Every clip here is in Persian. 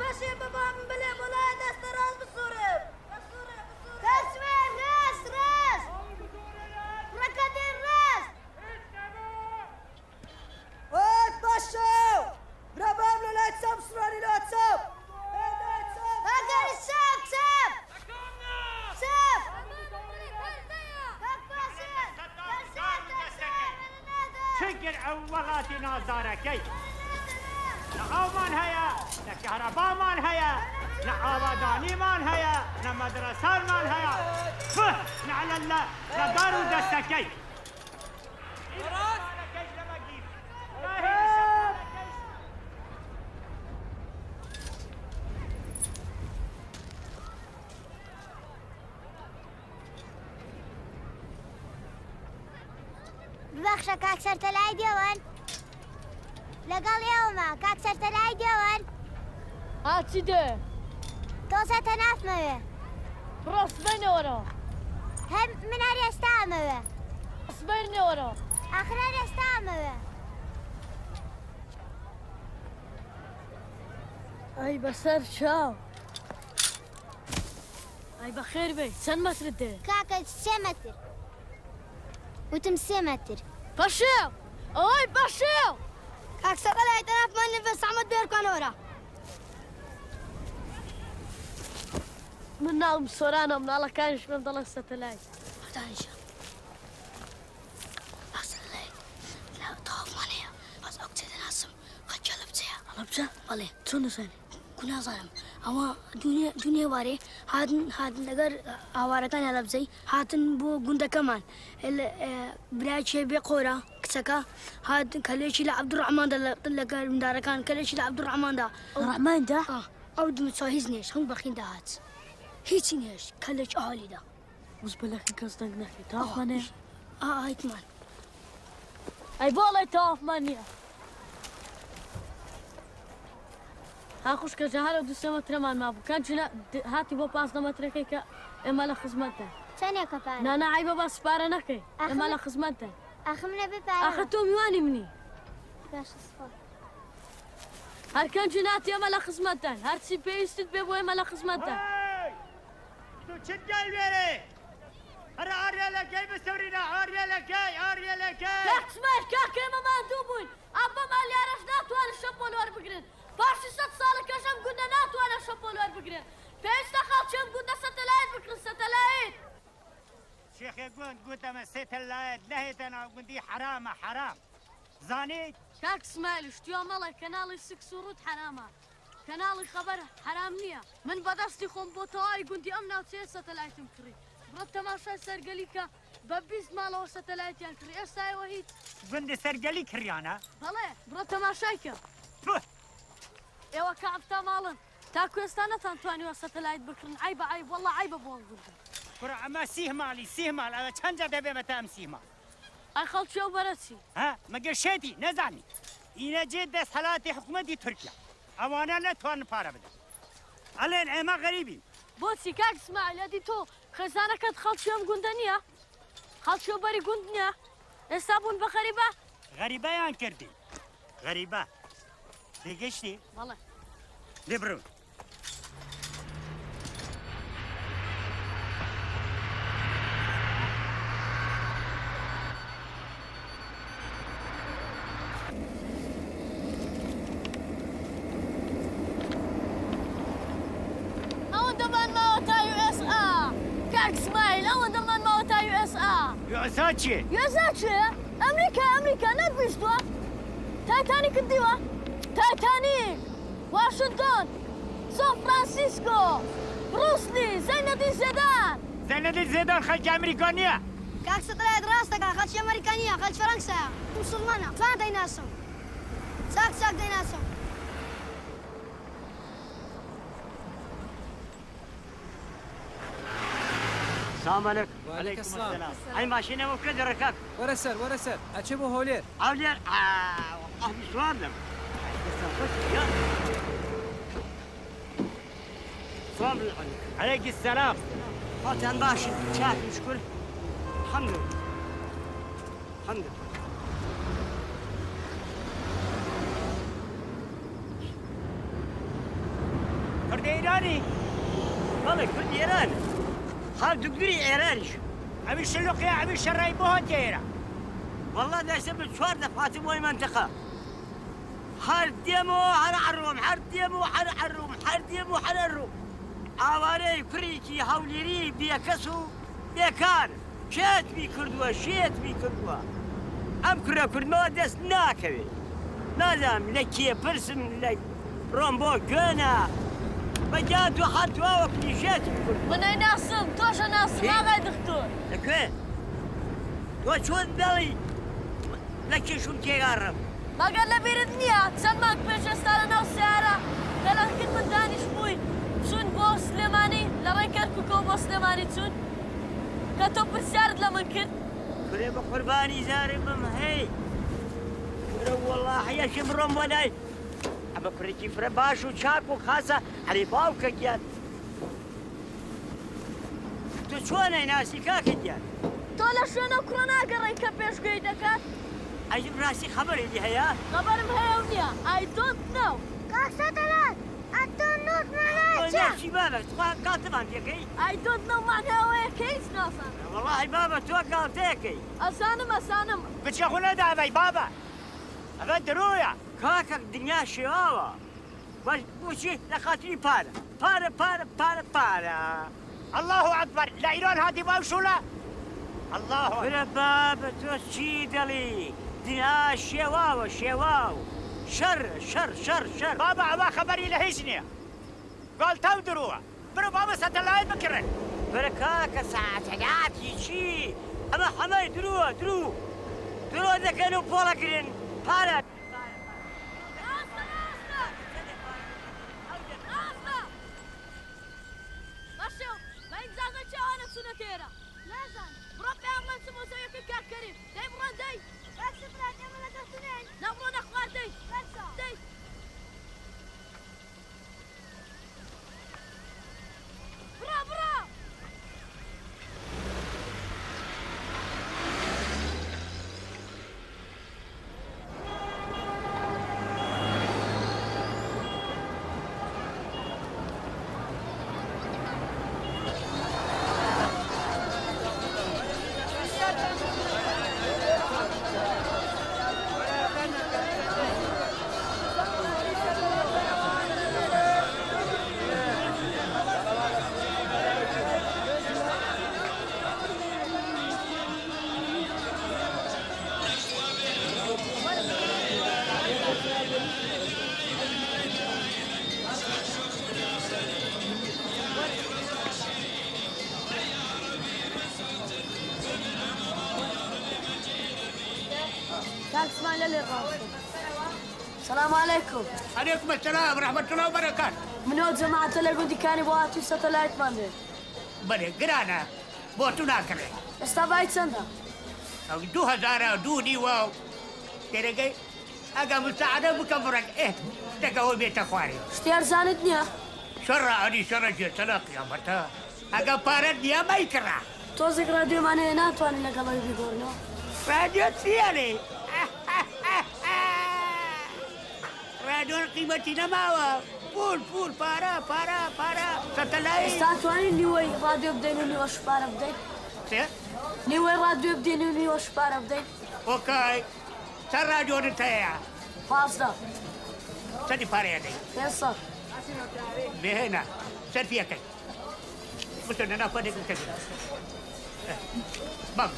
باشي بابا من بلا مولا دست راس بصورب تصوير راس ركضين راس وات باشا برابام لو لا تصاب صراني لا تصاب هاجر الساب ساب ساب شكر أولاتي نازاركي نعاو مان هيا نكهرباء مان هيا نعاوداني مان هيا نمدرسان مان هيا فه نعلى الله ندارو دستكي ببخشە کاک سەرتەلای دێوەن لەگەڵ ئێوەمە کاک سەرتەلای دێوەن هاچی دێ تۆزەتە نافمەوێ ڕاستبێنەوەرە هەم من هەر ئێستا ئەمەوێ ڕاستبێنەوەرە ئاخر هەر ئێستا ئەمەوێ ئەی بەسەر چاو ئەی بەخێر بێ چەند مەترت دێ کاکە 3 مەتر وتم 3 مەتر بەشێو ئەوەی بەشێو کاک سەرتەلای تەنافمان نفس ئەحمەد بێرکانەوەرە من ناوم سۆرانە مناڵەکانیش من دەڵێن سەتەلای هەدانیشە سەتەلای لە تەواومان هەیە بەس ئەو کچێ دەناسم خەجە لە بچەیە ئەڵە بچە بەڵێ چۆن نەزانی کو نازانم ئەوە دونێ وارێ هاتن لەگەر ئاوارەکان هەڵە بجەی هاتن بۆ گوندەکەمان برایکێ بێ قۆرە کچەکە هاتن کەلێکی لە عەبدوڕەحماندا لەگەر مندارەکان کەلێکی لە عەبدوڕەحماندا ڕەحماندا ئەو دمچوە هیچ نێش هەموو بەخیندا هات هیچی نێش کەلێک ئالیدا وز بەلەکن کەس دەنگ نەکەی تاوانێ ئایتمان ئەی بۆڵێ تاوافمان نییە ها خوشکە جەهارە 2 مەترەمان مابوو کەنج هاتی بۆ 5 مەترەکەی کە ئێمە لە خزمەتە چەندێکە پارە نانا ئای بەبا سپارە نەکەی ئێمە لە خزمەتە ئەخ منە بپارە ئاخە تۆ میوانی منی باشە سپاس هەر کەنج ناتی ئێمە لە خزمەتەن هەرچی پێویستت بێ بۆ ئێمە لە خزمەتە تو چت گل بێرێ هەر ئاریا لەکەی بسەورینە ئاریا لەکەی کاکسمەر کاکە ئێمە ماندوو بووین ئەبە مالیارەش ناتوانن شەپۆل وەربگرن پاشی 100 ساڵەکەشەم گوندە ناتوانن شەپۆل وەربگرن پێویستە خەڵکیان گوندە سەتەلایت بکڕن سەتەلایت شێخێ گوند گوتەمە سێتەلایەت نەهێتە ناو گوندی حرامە حرام زانیت کاک سمایل شتیا مەڵێ کەناڵی سکس و ڕوت حرامە کەناڵی خەبەر حرام نییە من بەدەستی خۆم بۆ تەواوی گوندی ئەم ناوچەیە سەتەلایتم کڕی بڕۆ تەماشای سەرگەلی کە بە 20 ماڵەوە سەتەلایتیان کڕی ئێستا ئێوە هیچ گوندی سەرگەلی کڕیانە بەڵێ بڕۆ تەماشای کە فه ئێوە کە ئەفتا ماڵن تاکو ئێستا نەتان توانیوە سەتەلایت بکڕن عیبە عیب وەڵڵا عیبە بۆ ئەم گوندە کوڕە ئەمە 30 ماڵی 30 ماڵ ئەوە چەند جا دەبێمەتە ئەم 30 ماڵ ئەی خەڵکی ئەو بەرەچی ها مەگەر شێتی نەزانی ئینە جێ دەسەڵاتی حکوومەتی تورکیا ئەوانە نەتوانن پارە بدەن ئەڵێن ئێمە غەریبین بۆچی کاک سمایل ئەدی تۆ خێزانەکەت خەڵکی ئەم گوندە نییە خەڵکی ئەو بەری گوند نییە ئێستا بوون بە غەریبە غەریبەیان کردی غەریبە دەگەشتی بەڵێ لێ بڕۆ یۆسا چیە؟ یۆزا چێ؟ ئەمریکا نەبیستوە؟ تایتانی کردیوە؟ تایتانیک، واشنگتن، سان فرانسیسکۆ، بروسلی، زەینەدین زێدان. زەینەدین زێدان خەڵکی ئەمریکا نییە؟ کاک سەتەلایت ڕاستەکە خەڵکی ئەمریکا نییە خەڵکی فەرەنسایە موسڵمانە توان دەیناسم چاک دەیناسم السلام عليكم. وعليكم السلام. هاي ماشينة وكذا ركاب. ورا سر أتشبه هولير. هولير سؤال لهم. السلام عليك السلام. فاتن باشي شاف مشكور. الحمد لله. الحمد لله. إيراني والله كل إيران خالد دقري إيرانيش أبي الشلوقية أبي الشراي بوها تيرا والله ده سبب شوار دفعت موي منطقة حر ديمو حر عروم حر ديمو حر عروم حر ديمو حر عروم عواري فريكي هوليري بيكسو بيكار شات بيكردوا شات بيكردوا أم كرا كردوا دست ناكوي نازم لكي برسم لك رومبو جونا بجات وحطوا وكليشات بيكردوا من أين أصم؟ توش أنا أصم ما غاي دكتور لكوين وشون دالي لكي شو مكيغارم ما قال لي بيردنيا تسمعك بيش استالنا وسيارة قال لك كنت من داني شبوي تسون بو سليماني لريكركو كو بو سليماني تسون كتوب بالسيارة لمن كنت كلي بقرباني زاري بمهي والله يا شمرم ولاي أما فريكي فرباش وشاكو خاصة حليباو كجيان تو شوانا ناسي كاكجيان تولا شنو كورونا قري كبيش قيدكات أجيب راسي خبر اللي هيا خبر مهيونيا I don't know كاكساتلات التنوت ملاجة نفسي بابا قاطبان فيكي I don't know معناها ويا كيس ناصر والله بابا تو قاطيكي أسانم بتشغلنا دا أبي بابا أبي درويا كاكك دنيا شواوا بس بوشي لخاطري بارا الله أكبر لا إيران هذه باوشولا الله أكبر ولا بابا تو شيدلي دنيا شواوا شر بابا أبا خبري لهيشنيا قال تاو دروا برو بابا ستلايت بكرن بركاك ساعة حياتي شي أما حماي درو إذا كانوا بولاكرين بارا باشو ما ينزعج شوانا سنتيرا لازم بربي أمان سمو زيك كريم داي مران داي بس براد يملا دستنين لا مران أخوار داي داي برا تاكس ما للي قاصد السلام عليكم عليكم السلام ورحمة الله وبركاته منو جماعة اللي كان يبغى ساتلايت ماندي بله گرانا بوتو ناكره استبعد سندا 2000 دوني واو ترى اگه مساعده بكم فرق تقوي بيت اخواري اشتيار زاندنيا شرع اني شرع جسنا قيامتا اگه پارد نیا ما يكرا توزيك راديو ماني ناتواني لقلبي بيقولنا راديو سيالي راديو قيمتي نماوا فول بارا ستلاي استاتواني نيوي راديو بدينو نيوي شبارة بدين سي نيوي راديو بدينو نيوي شبارة بدين اوكي سر راديو نتايا فاصلة سدي بارا دي يسر بهنا سر فيها كي مستنى انا فادك كده بام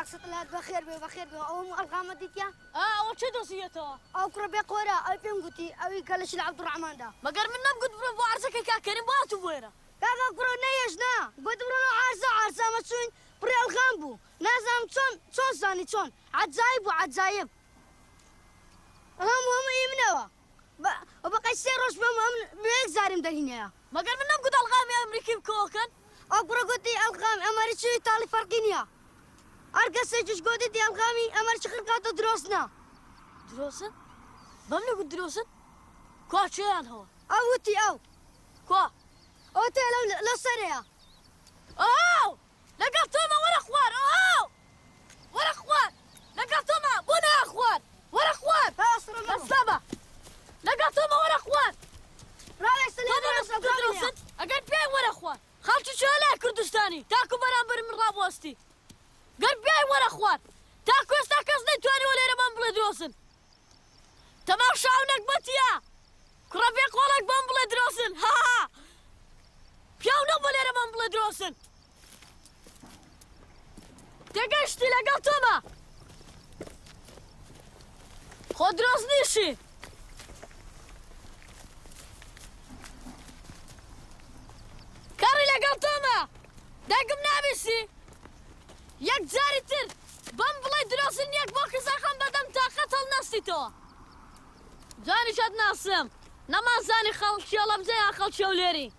ستلات بخير بي أو مو القامة ديتيا وش دوسيتها أو كربي قورا أو بينقتي أو كلش العبد الرحمن ده مقر من نم قد برو عرسك كاكريم باتو بويرة كاكا كرو نيشنا قد برو عرسة مسوين بري الغامبو نازم تون ثاني تون عجايب هم يمنوا وبقى يسيروش بهم بيك زارم دهينيا مقر من نم قد الغامي أمريكي بكوكن أو برو قدي الغام أمريكي إيطالي فرقينيا أرقص جوش قدي دي الغامي أمريكي خلقاتو دروسنا دروسن؟ بمنو قد دروسن؟ كوا شيان هو أوتي أو كوا أوتي لو سريع أوه لقيتونا ورا اخوان ورا اخوان لقيتونا بنا اخوان ورا اخوان السما لقيتونا ورا اخوان رايح تدرس تدرسن اقعد بيي ورا اخوان خالتي شواليه كردستاني تاكو برامبر من رابوستي قد بيي ورا اخوان تاكو استاكسني تواني ولا من بلدروسن تماشى ونقبتيا كربي قولك من بلدروسن ها بياو ولا من بلدروسن تقشتي لقلتوما خود رازنيشي كاري لقلتوما داقم نابسي يك زاريتر بمبلي دروسن يك بوكي ساخن بدم تاقت الناستي تو زاني شاد ناسم نما زاني خلق يلا بزي خلق شوليري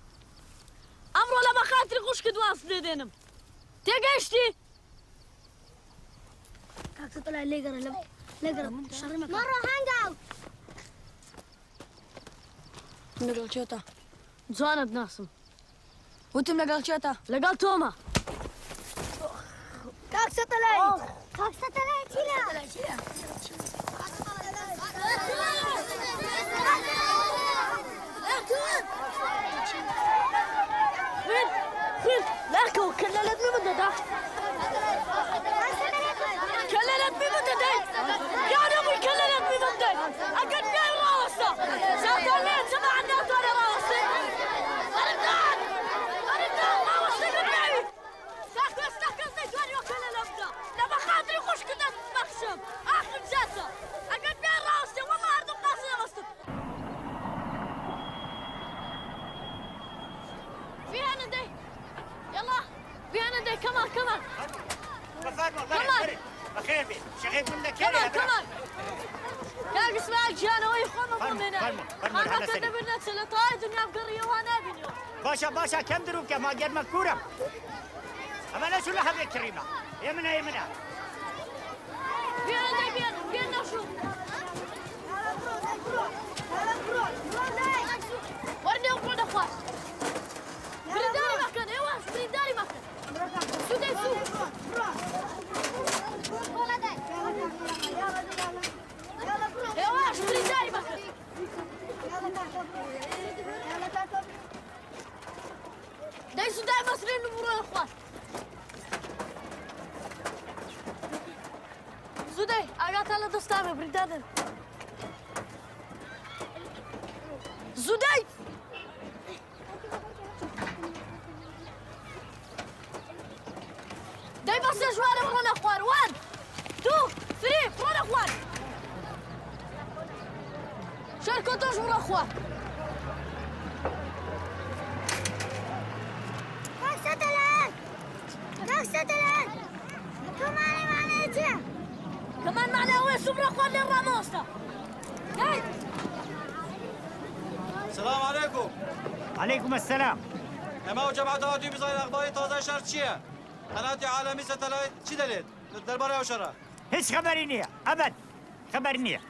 امرو لما خاطري خوش كدواس ديدينم تقشتي كاك تطلع ليقرا شر مكان مرة هانج أوت نقل شوتا زوانا بناسم وانتم لقال شوتا لقال توما كاك ستلايت هنا فين لاكو كللت بمدة كللت بمدة يا ابوي كللت بمدة اقد بيا راسه ساتلين سمع الناس وانا راسي ارد ما وصلت النبي ساكو استحكمت وانا وكللت لما خاطري خوش كنت مخشم اخر جاته اقد بيا راسي والله ارد قاسي راسي فيها ندي يلا فيها ندي كمان بخير بي شغيل منك كمان كان اسمع جانا ويخون من هنا انا كنت بنت سلطاي دنيا بقريه وانا بنيو باشا كم دروك ما قد مكورم اما لا شو لحظه كريمه يمنا بينا شو ورني وقعد اخوان بريداري مكان ايوه بريداري مكان سوداي سو ايوه بريداري مكان داي سوداي مصريين نمرون اخوان سوداي اقعد على دستامي بريدادر زوداي داي بس جوار فرون اخوان 1 2 3 فرون اخوان شاركوا تجور اخوان كاك ستلايت كمان معنا يجي كمان معنا وين سمر اخوان للراموستا جاي السلام عليكم. عليكم السلام اما جماعة هاتي بزاي الاخباري تازه شرط چیه؟ قناة عالمي ستلايت چی دلید؟ درباره او شرا. هیچ خبری نیه ابد خبری نیه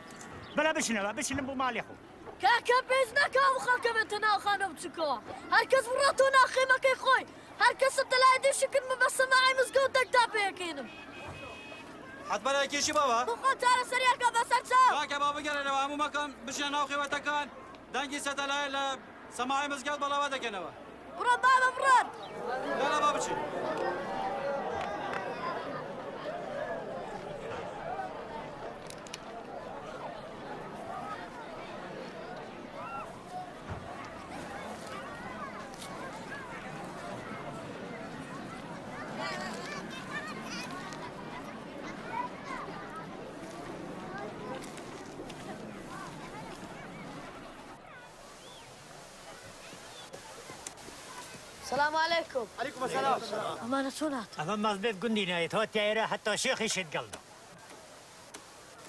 بلا بشنو بو مالي خو كاكا بيزنا كام خاكا بنتنا خانو بتشكوا هركز براتونا خيمة كي خوي هركز ستلايدي شكل مبسم معي مزقود دك تابي كينم حتما لكيشي بابا. بخون تارا سريع كابا سرساو باكا بابا گره نوا همو مکان بشن ناو خیوه تکان دنگی ستلايت لسماعي مزقود بلا وده کنوا. برو بابا براد لا بابا چی؟ السلام عليكم. عليكم السلام. أمانة شونات. اما مزبط قندينا يتوتي حتى شيخ يشد قلبه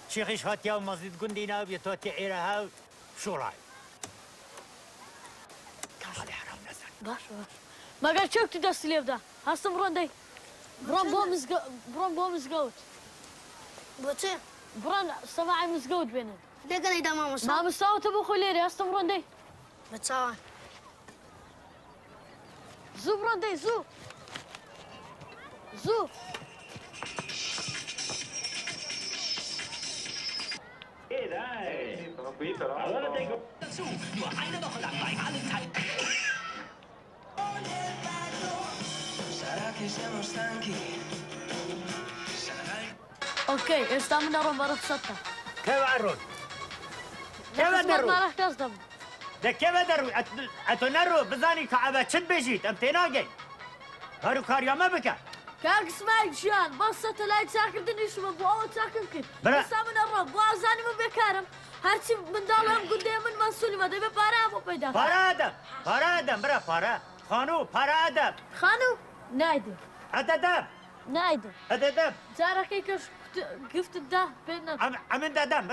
شيخ يشهد يوم مزبط قندينا بيتوتي إيرها شو راي هذا حرام نزل باش باش. ما قال شوك تدس لي بدا. هسه برون دي. برون بو مزقوت. بوچه برون سماعي مزقوت بينن. دقل إذا ما ما مصاب مستوى تبو خليري هسه برون دي. بتصاوان زو برون دي زو. زو. اوكي استعملنا روم برا خسطة. كيف عرون كيف ما درو راح تصدم. ده كيف درو اتنرو بزاني كعبة شد بيجيت امتناقي هارو كاريا ما بكا كاك اسمعي جان بس ستلايت ساكر دني شو بو اول ساكر كن برا. استعملنا روم بوازاني من بكارم. هرچی من دالم قدام من مسئولی ما دبی پاره ابو پیدا. پاره آدم برا پاره خانو پاره آدم خانو نایدم اددم نایدم. اددم زارا کی کش گفت ده بینم. امن ددم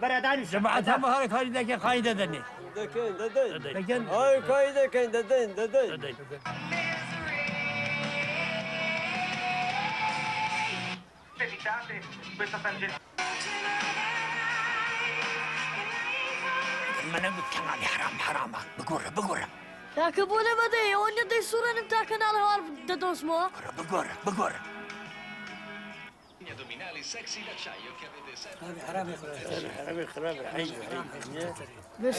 برا دانی جماعة هم هاي قايدة كي قايدة دني. دكين. هاي قايدة كين ددين. من كمان حرام بقرة يا كبولة بدي وني دي صورة نمتا كنال هوار ددوس مو. بقرة Addominali sexy d'acciaio che avete sempre. بس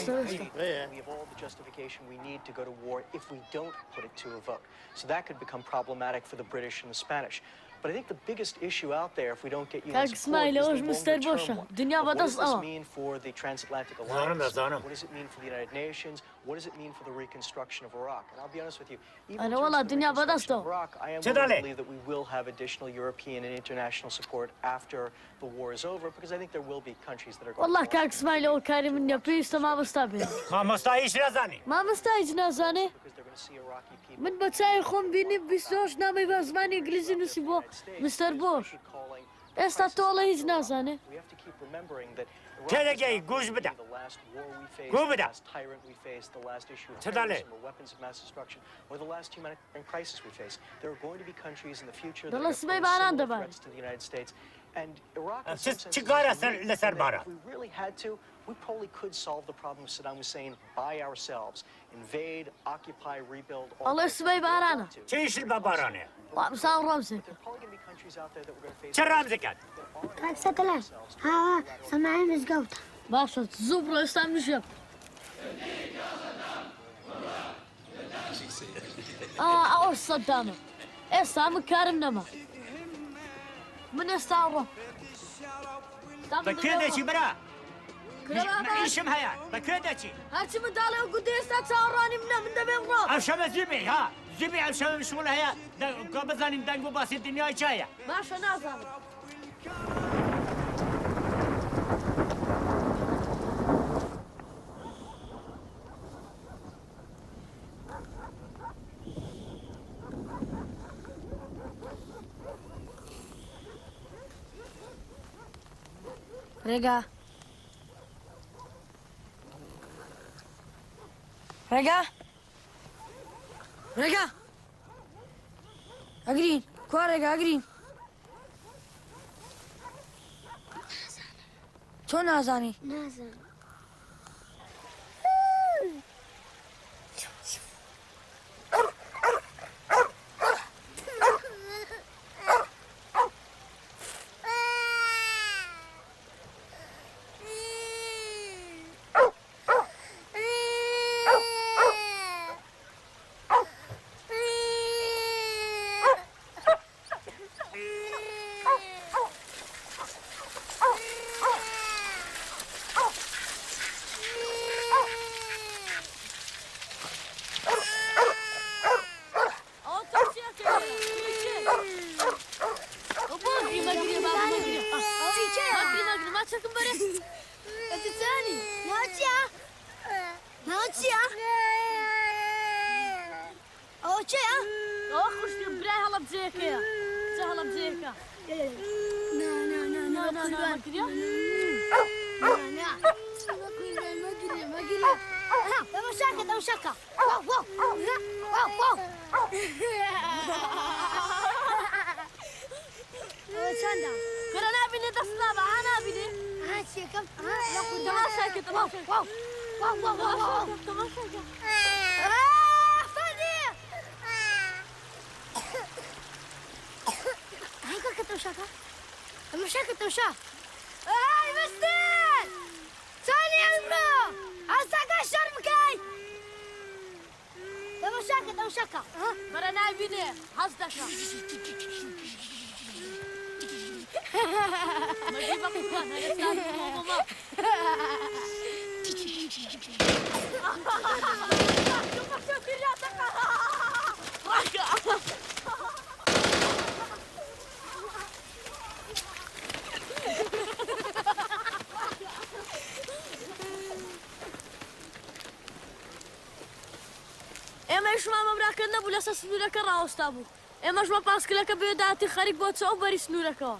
We have all the justification we need to go to war if we don't put it to a vote. So that could become problematic for the British and the Spanish. But I think the biggest issue out there, if we don't get you كاك support, اسماعيل is the وش مستر longer-term بوشة. one. دنيا Of what does بدس this mean for the transatlantic alliance? What does it mean for the United Nations? What does it mean for the reconstruction of Iraq? And I'll be honest with you, even in أنا terms والله of the الدنيا بدس reconstruction of تو. Iraq, I am willing تدالي. to believe that we will have additional European and international support after the war is over, because I think there will be countries that are going والله to كاك اسماعيل أول كاري من يبيست ما مستقبل. ما مستعيش رزاني ما مستعج نازاني. because they're going to see Iraqi people. من بتساي خون بيني بيستوش نامي بزماني إنجليزي نسيبه مستر بوش. استطول هيج نازاني. We have to keep remembering that تلاقي جوز بدا the last war we faced, Go the with that. last tyrant we faced, the last issue of تدالي. terrorism or weapons of mass destruction, or the last humanitarian crisis we face. There are going to be countries in the future that Dalla are سمي posing باران similar دبي. threats to the United States. And Iraq, in أه، some senses, تجارة is unique لسر in that باران. if we really had to, we probably could solve the problem of Saddam Hussein by ourselves. Invade, occupy, rebuild. all الله those يسمي things. We don't بارانه. want to. تيش البابارانة وامسان رمزك. There are probably going to be countries out there that we're going to face. شرام زكاة كاك ستلايت ها سمعي مزقوت باشا زبرة استعمل شب. أوش صدامه. استعمل كارم نما. من استعمل. بكرة برا كلام معيش مهيان بكرة شي هاتي من دالي وقدي استعمل من دبي غراب. أشام زبي ها زبي أشام شغل هيا قبضاني دانجو باس الدنيا شاية باشا نازل. رجع رجع رجع أجرين كوار رجع أجرين شو نازاني نازل چه ها؟ ئەوە خوشتی برای هەڵە بجێکەیە چه هەڵە بجێکە تماشاكا واو واو واو واو چنده کرا نبینی دست نبا ها نبینی چیه کم تماشاکە تماشاکە واو واو واو واو تماشاکە فادي هيك تمشاكا تمشاكا تمشا هاي مستر ثاني عمرو عساكا شرمكاي تمشاكا برا نبینی حەز دەکە مەجیبە بکەن هەرێستا بۆمە ئێمەشمان مەبراکە نەبوو لەسەر سنوورەکە ڕاوەستا بوو ئێمەشمە پاسکلەکە بێداتی خەریک بۆ چەو بەری سنوورەکەەوە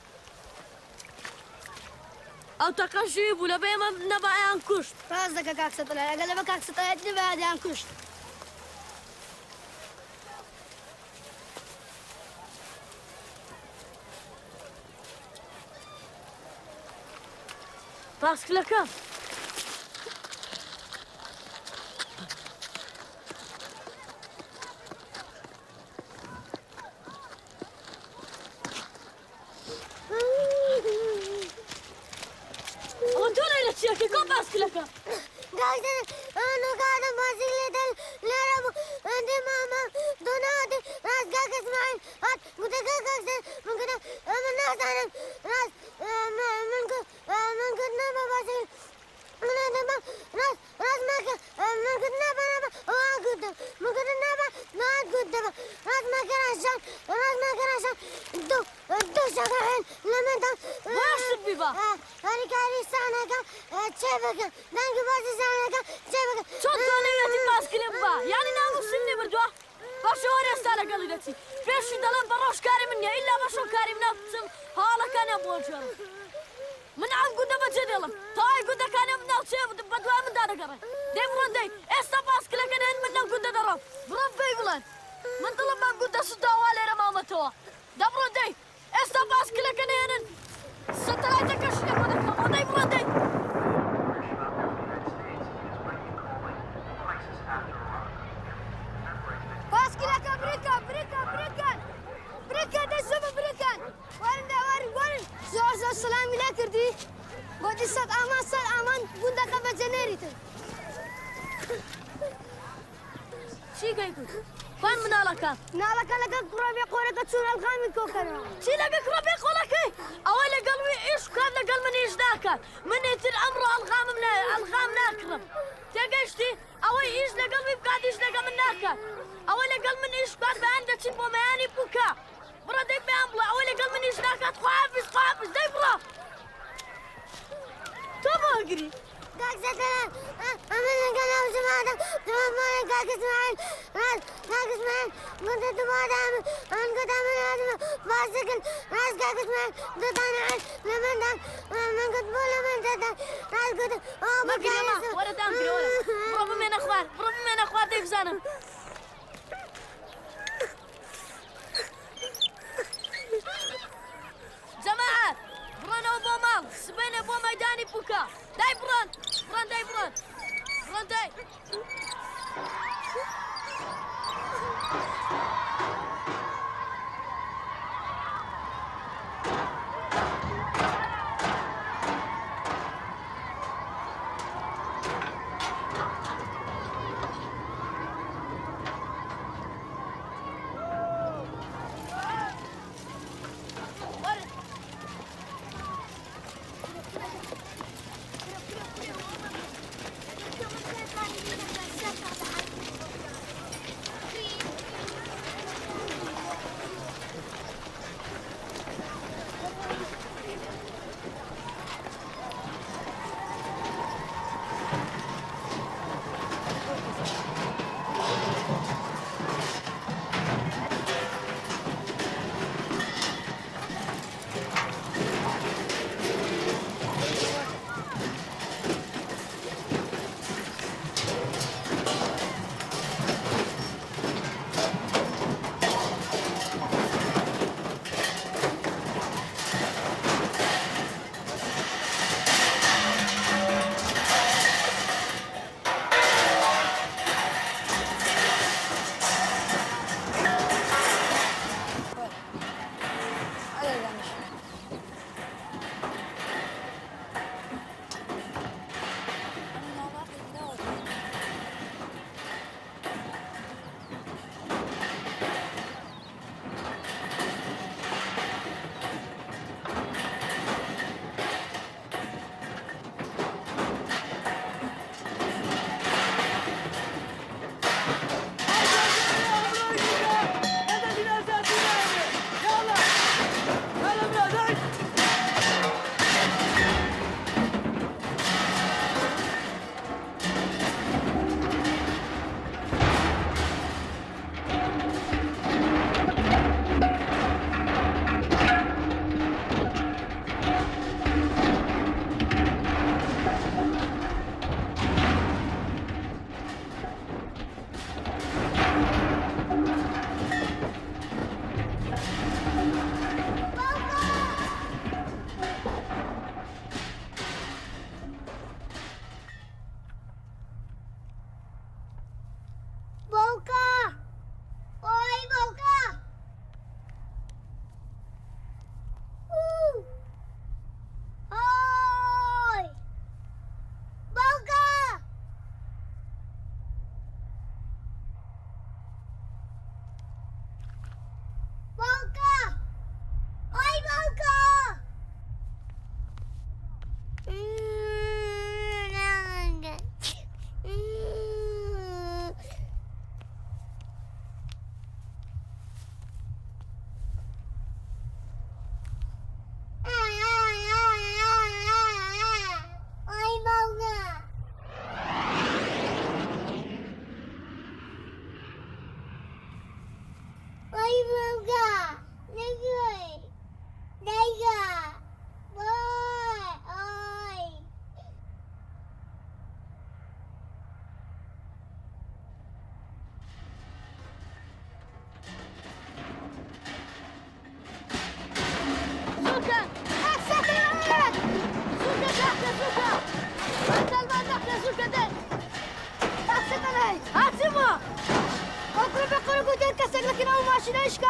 ئەو تەقەشی بوو لەبێ ئێمە نەبایان کوشت ڕاست دەکە کاکسەتەلای ئەگەر لەبە کاکسەتەلایەت نەبایان کوشت پاسکلەکە ئەوە تۆ لای لە چیەکەی کۆ پاسکلەکە أنا قاعدة بازيل لا عندي ماما دوناتي راس قاعد اسمعين هات قلت قاعد من كده من ناس أنا راس من كده ما بازيل من هذا راس ما من كده ما قد من كده ما قد راس ما كان عشان دو شغال لما ده واش تبيبا هاري كاري سانك شبك دانك بازي سانك شبك چۆن دۆنەوێتی پاسکلێ ببا یانی ناموسم لێ بردووە باشە وەرێستا لەگەڵی دەچی پێشی دەڵێم بە ڕۆژکاری من نییە ئیلا بەشەو کاری منە بچم هاڵەکانیان بۆ جێڕم من ئەم گوندە بەجێ دێڵم تاوای گوندەکانیان ناوچێ بە دوای مندا دەگەڕێ دەی بڕۆن دەی ئێستا پاسکلەکە دێن من لەم گوندە دەڕۆم بڕۆن پێی بڵێن من دڵم ئەم گوندە سوتاوا لێرە مامەتەوە دەبڕۆن دەی ئێستا پاسکلەکە نێنن سەتەلایتەکەشیە بۆ دەکەمەوە دەی بڕۆن دەی باسكلك بريكا دزم بريكا ورن زور سلام لا كردي قد صد امان بندك بجنريت چی گەیکوت خۆی مناڵەکە نالك لك قرابي قورك تشور الخامي كوكرا چی لەگە کڕۆبێ قۆڵەکەی ئەوە لەگەڵوی ئیش کات لەگەڵ من ئیش ناکات من ئیتر ئەمڕۆ ئەلغام ناکڕم تێگەیشتی ئەوەی ئیش لەگەڵوی بکات ئیش لەگە من ناکات ئەوە لەگەڵ من ئیش کات بەیان دەچین بۆ مەیانی بووکە بڕە دەی پێیان بڵێ ئەوەی لەگەڵ من ئیش ناکات خواحافز دەی بڕە تۆ بۆ گری كاكسة أنا كان أوزمادا تمام كاكسمعين كنت تبادع أن كنت من هذا باسكن راس كاكسمعين تطانعين لمن دان من كنت بولا من تطان راس كنت ما كلمة ولا تانكري ولا برافو من أخوار ديك زانم جماعة برانو بو مال سبينه بو ميداني بوكا داي بران داي شو كده تحسن علي هاتسمه أقرب قرقتي كسر لكن أول ما شنايشك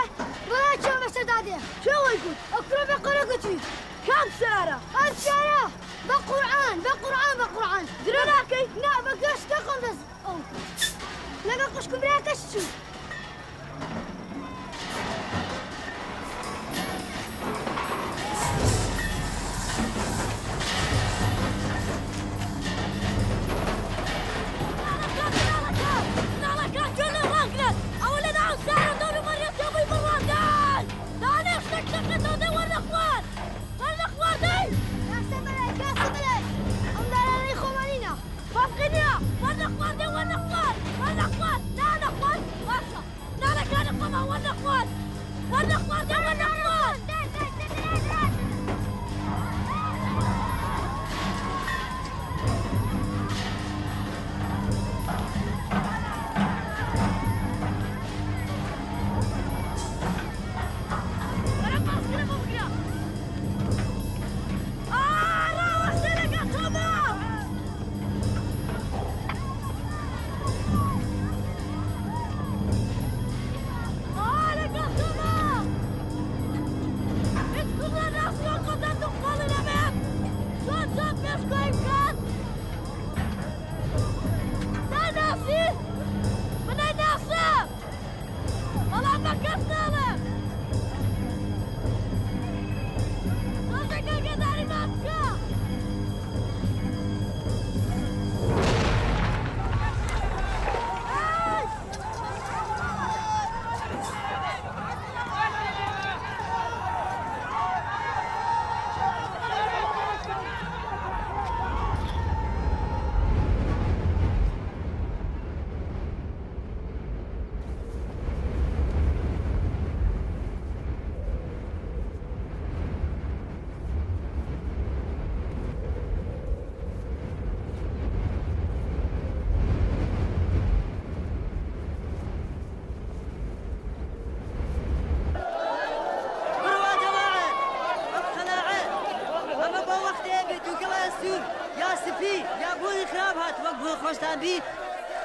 ولا تشوف السدادية شو يقول أقرب قرقتي كم سارة الشارع بقرآن درناكي لا بقاش تقوم بس لا قشكم راكشتو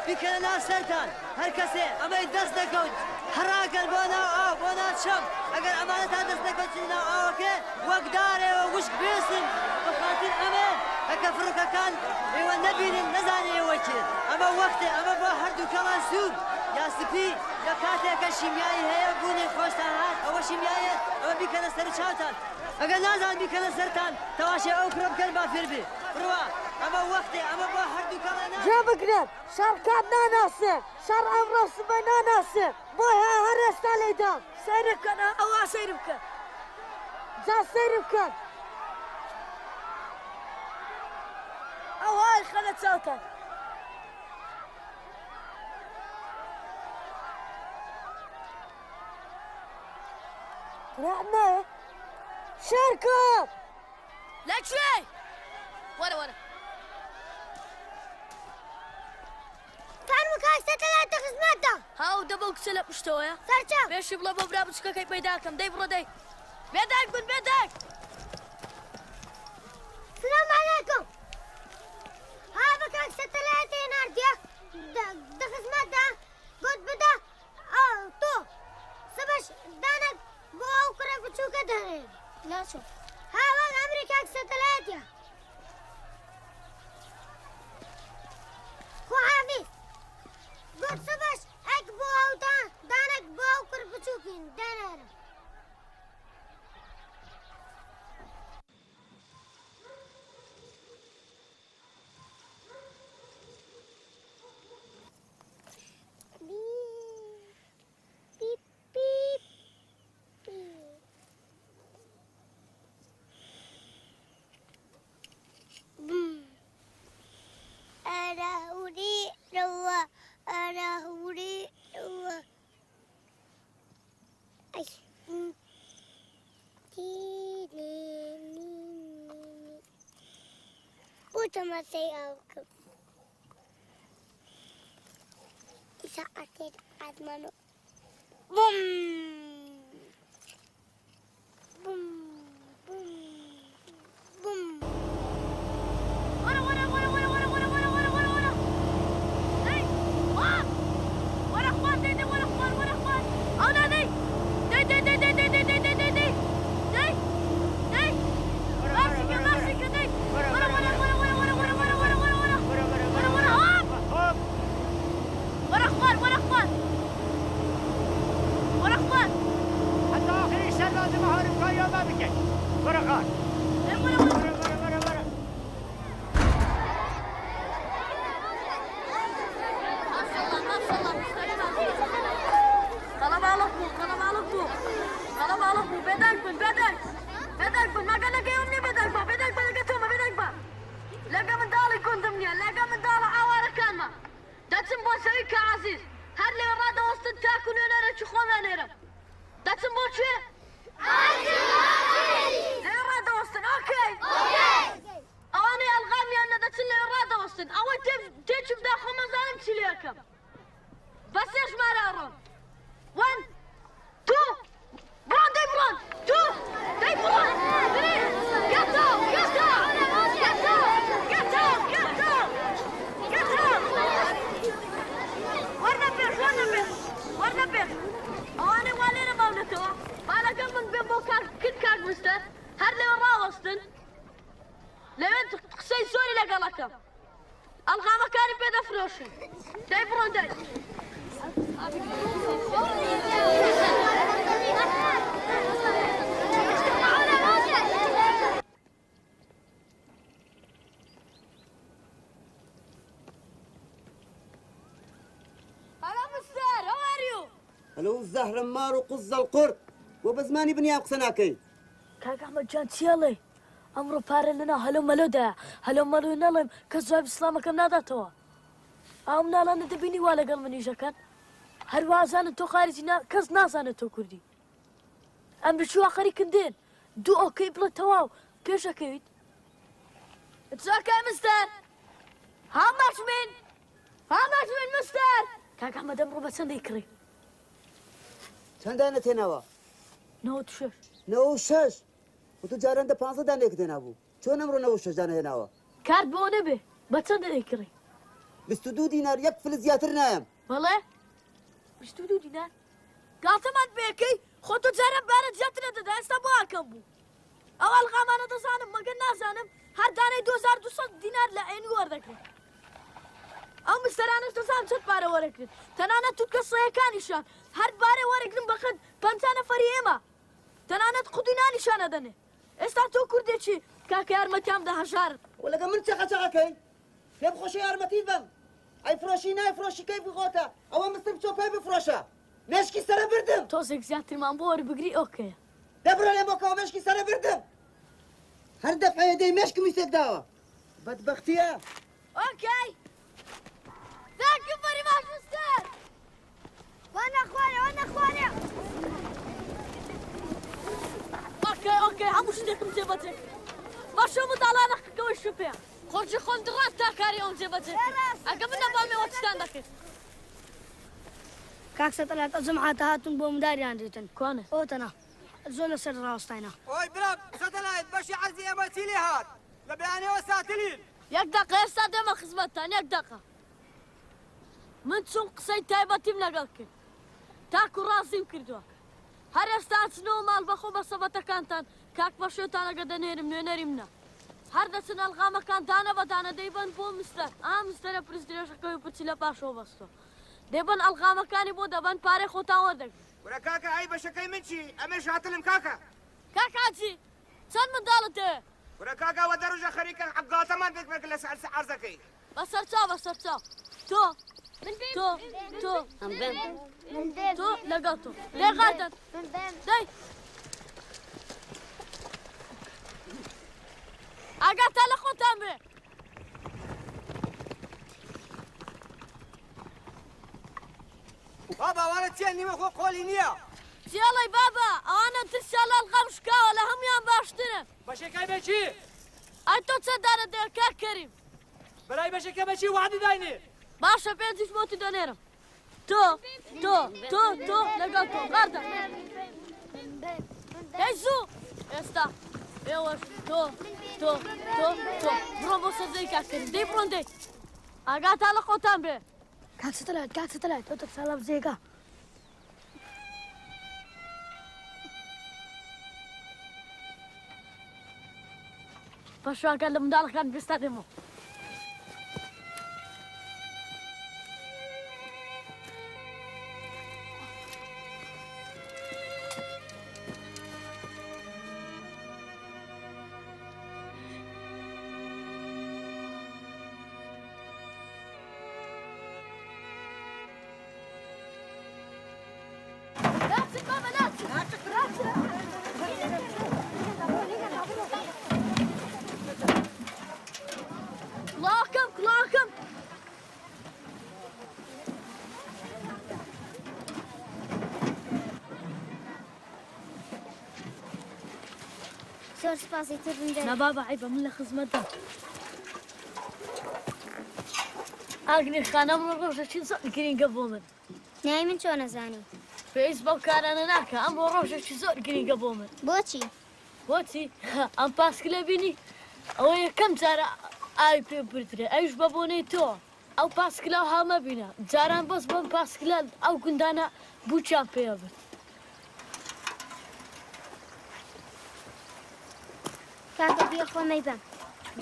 بكنا ناس سرطان هر کسی اما دست نکود حراکل بونا آو بونا شم اگر امانت دست نکود چینا آو که وقداره و وش بیسن بخاطر اما اکفرک کان ایو نبینن نزانی ایو چی اما وقت اما با هر دو کلان سود یا سپی یا کاته که شیمیایی هیا بونی خوشتان هات او شیمیایی اما بکنا سر چاوتان اگر نازان بکنا سرطان تواشه او کرب کن با فیر بی روا اما وقت اما با هر دو کلان جابقنا شركات ناناسه شر امر صبي ناناسه بوها هرست عليدا سيرك انا او سيرك جا سيرك او هاي خلت صوتك رحنا شركة لا شوي ورا ستة خدمتها هاو دبوك سلب مشتوية سرچم بيش بلا ببرا بسكا كي بيداكم داي برو داي بيداك بن بيداك السلام عليكم ها بكاك ستة نارديا ده خدمتها قد بدا تو سبش دانك بو كره بچوكه دهن لا شو ها وان امريكا ستة خو حافظ قد سبش اك بو دانك بو كره بچوكين دهن Utama say ako. Isa atin at mano. Boom! Boom! Boom! Boom! من دالي كنت منيا لقى من دال عوارة كان ما داتسن بوسوي كعزيز هر لي رادا وسط تاكل انا تشخوم انا داتسن بوشي لي رادا وسط اوكي اواني الغامي انا داتسن لي رادا وسط او تيجي بدا خمس زالم تشليكم بس ايش ما رارون 1 2 برون دي برون 2 دي برون 3 get out get out get out get out get out get out ورنا بير اواني والينا مولتو بالا قبل بيبو كل كاك مستر هر لي ورا وسطن لين تقسي سوري لقلكم الغا مكاني بيدا فروشن دي برون دي هلو الزهر مار وقز القرد وبزماني بني أقصناكي كاك أحمد جان تيالي أمرو بارلنا هلو ملودا هلو ملو نلم كزواب إسلامك ناداتوا أمنا لا ندبيني ولا قل مني جاكن هر وازان تو خارجنا كز نازان تو كردي أم بشو آخري كندين دو أوكي بلا تواو بيش أكيد It's okay مستر How much مستر كاك أحمد أمرو بسن يكري چند دانه تناوا نو شش و تو جارنده 5 دانه که تنابو چون امرو نو شش دانه تناوا كارد بونه به بسن يكري 22 دينار یک فلس زیاتر نایم والله مش تودو دينار قالت ما تبيكي خطو جرب بارد جاتنا ده استبوا كمبو اول غامانه تصانم ما قلنا زانم هر دانه 2200 دينار لعيني وردك او مسترانش تصام ست باره وركن تنانا تتكسيه كان نشان هر باره وركن بخد بنتانا فريما تنانا تقدينا نشان دنه استا تو كردشي كاك يارمتيام ده هشار ولا كمن تشقا كي كيف خوشي يارمتي بم اي فروشي كيف غوتا او مستر شوفي بفروشا مشكي سره بردم توزك زياتر من بور بقري اوكي دبر لي موكا مشكي سره بردم هر دفعه يدي مشكي ميسك داوا بدبختيا اوكي Thank you very much, mister! وانا اخواني اوكي هموش ديكم جيبتك ما شو مطالعنا كوي شوفيا خرج خندرات تاكاري اون جيبتك اقبلنا بالمي واتستاندك كاك ستلات ازمعات هاتون بومداري عندتن كونه اوتنا زول سر راستاينا اوي براب ستلايت بشي عزي امتي لي هات لبياني وساتلين يقدق يستاد ما خزمتان يقدق من تسون قصي تايبتي منقلك تاكو راسي وكردوك هر استاذنو مال بخو بصبتا كانتان كاك بشوتانا قد نيرمنا هر دسن الغاما كانتانا بدانا ديبان بو مستر مستر بريزديش كوي بتسلا باشو بستو ديبان الغاما كاني بو دبان باري خوتا ودك ولا كاكا اي بشكاي منشي امش هاتلم كاكا عزي سن من دالته ولا كاكا ودرجة خريكا حقاتا ما بيك بك لسعر سعرزكي بسرتا تو لقاته ليه غادر داي اقعد على ختامي بابا وانا تيني ما خو قولي نيا يلا بابا انا تسال الغمشكا ولا هم يا باشتنا بشكاي بشي انتو تصدر ده كريم بلاي بشكاي بشي واحد دايني باشا بينزيش موتي دونيرم تو لقاته غارده يزو استا يوش تو برو زي كاكر دي بروندي اقعد على قطان بي كاك ستلات توتك سلام زيكا فشو اكلم دالك كان بيستخدمه كلاكم زۆر سپاسی تر بن نا بابا عيبة من خزمتها ئاگنی خانەم ڕۆژێکی زۆر گرینگە بۆ من نای من چۆن نەزانی پێویست بەو کارانە ناکە ئەم بۆ ڕۆژێکی زۆر گرینگە بۆ من بۆچی بۆچی ئەم پاسکلە بینی ئەوە یەکەم جارە ئاوی پێ بردرێ ئەوش بە بۆنەی تۆ ئەو پاسکلا و هەڵمە بینە جاران بەس بەم پاسکلە ئەو گوندانە بووچیان پێ برد کاکە بیا خۆمەی بەم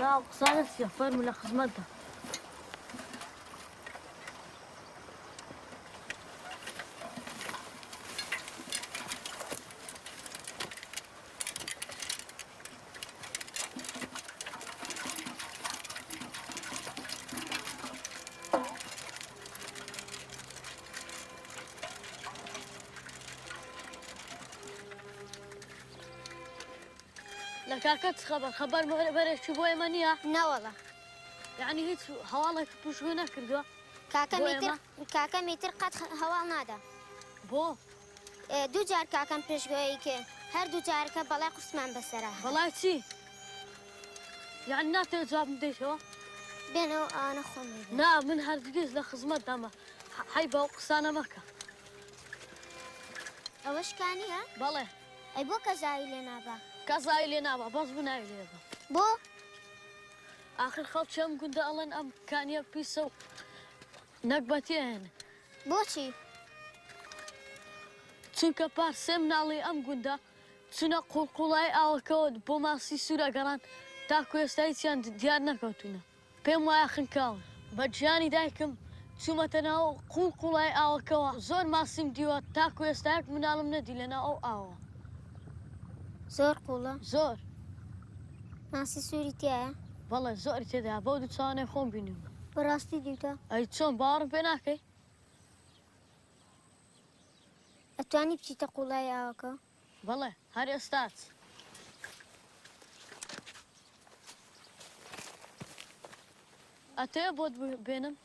ناو قسانە چیە فەرمو لە خزمەتدا لە کاکەت خەبەر بەرێکی بۆ ئێمە نییە نەوەڵە یعنی هیچ هەواڵێک پوشوێ نەکردووە کاکە میتر قەت هەواڵ نادا بۆ دوو جار کاکەم پێشگوۆیی کرد هەردوو جارەکە بەڵای قوسمان بەسەرا بەڵای چی یعنی ناتەوێت جواب بدەیتەوە بێنەوە ئەوانە خۆمی نا من هەرگیز لە خزمەت دامە حی بەو قسانە مەکە ئەوە شکانیە بەڵێ ئەی بۆ کەزاوی لێ نابا کەزای لێ نابە بەس بناوی لێ بە بۆ آخر خەڵکی ئەم گوندە ئەڵێن ئەم کانیە پیسە و نەکبەتیێن بۆچی چونکە پارسێ مناڵی ئەم گوندە چونە قوڵقوڵای ئاوەکەوە بۆ ماسی سوورە گەڕان تاکو ئێستا هیچیان دیار نەکەوتونە پێم وایە خنکاون بە گیانی دایکم چوومەتە ناو قوڵقوڵای ئاوەکەوە زۆر ماسیم دیوە تاکو ئێستا یەک مناڵم نەدی لەناو ئەو ئاوە زۆر قوڵە زۆر ماسی سووری تایە بەڵێ زۆری تێدا بەو دوو چاوانەی خۆم بینیم بەڕاستی دیوتە ئەی چۆن باوەڕم پێ ناکەی ئەتوانی بچیتە قوڵای ئاوەکە بەڵێ هەر ئێستاچ ئەتەیە بۆت بێنم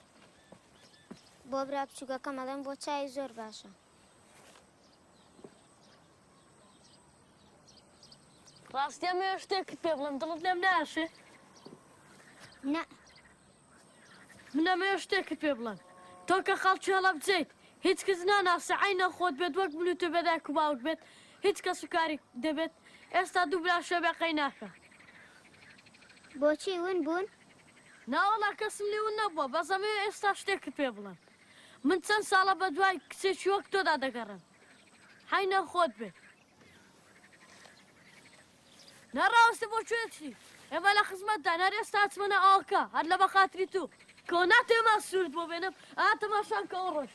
بۆ برا بچووکەکە مەڵێم بۆ چای زۆر باشە ڕاستی ئەمێ شتێکت پێ بڵێم دڵت لێم ناشێ نە من ئەمێ شتێکت پێ بڵێم تۆ کە خەڵکی هەڵە بجێیت هیچ کەس ناناسە عینە خۆت بێت وەک بلوتە بەدایک و باوک بێت هیچ کەس و کاری دەبێت ئێستا دوو برا شەبێقەی ناکە بۆچی ون بوون ناوەڵا کەسم لێ ون نەبووە بەس ئەمێ ئێستا شتێکت پێ بڵێم من چەند ساڵە بە دوای کچێکی وەک تۆدا دەگەڕم عینە خۆت بێت نەڕاوەستە بۆ کوێچی ئێمە لە خزمەتدا نەر ئێستا چمەنە ئاوەکە هەر لە بەخاتری تو کەەوە ناتێما سوورت بۆ بێنم ئاتەماشان کە ئەو ڕۆژ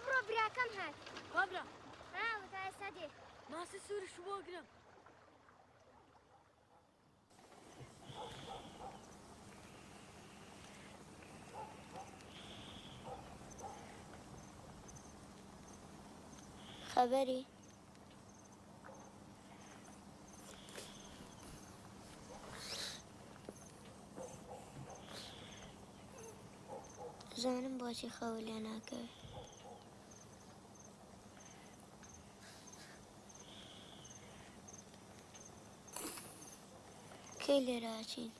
بڕۆ براکەم هات بابرا تا ئێستا دێ ماسی سوورش بۆ گرم خەبەری زانم بۆچی خەو لێ ناکەوێت کەی لێراچین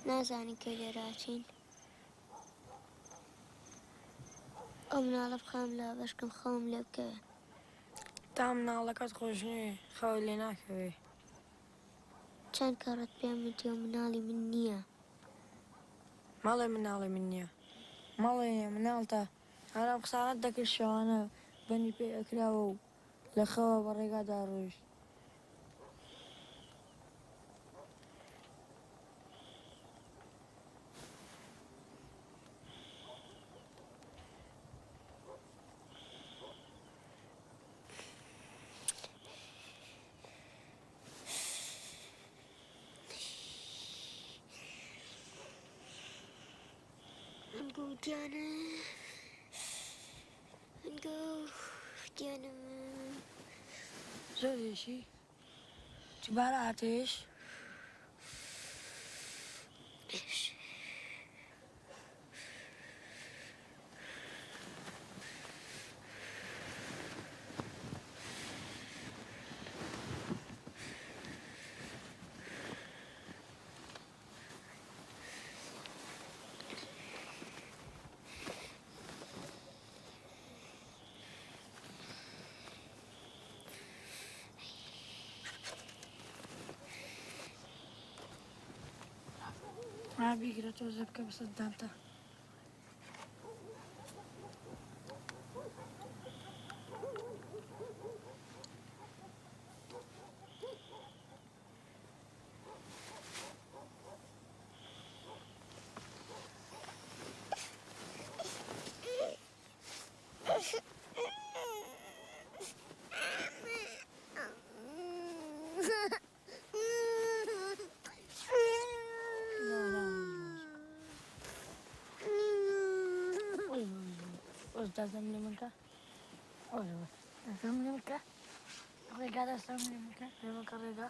نازانی کەی لێراچین ئەو مناڵە بخام لە بەشکم خەوم لێ بکەوێت تا مناڵەکەت خۆش نوێ خەوە لێ ناکەوێ چەند کەڕەت پێم وتیە مناڵی من نییە. ماڵێ مناڵی من نییە. ماڵێ مناڵتە هەرام قسانت دەکرد شەوانە بەنی پێ ئەکراوە و لە خەوە بە ڕێگادا ڕۆیشت. هەنگۆ گیانە هەنگۆ گیانم زۆر دێشی چبارە ئاتێش بیگرە تۆزە بکە بە سەددانتە. دەستم لێ منکە دەستم لێ منکە ڕێگا دەستم لێ منکە لێ منکە ڕێگا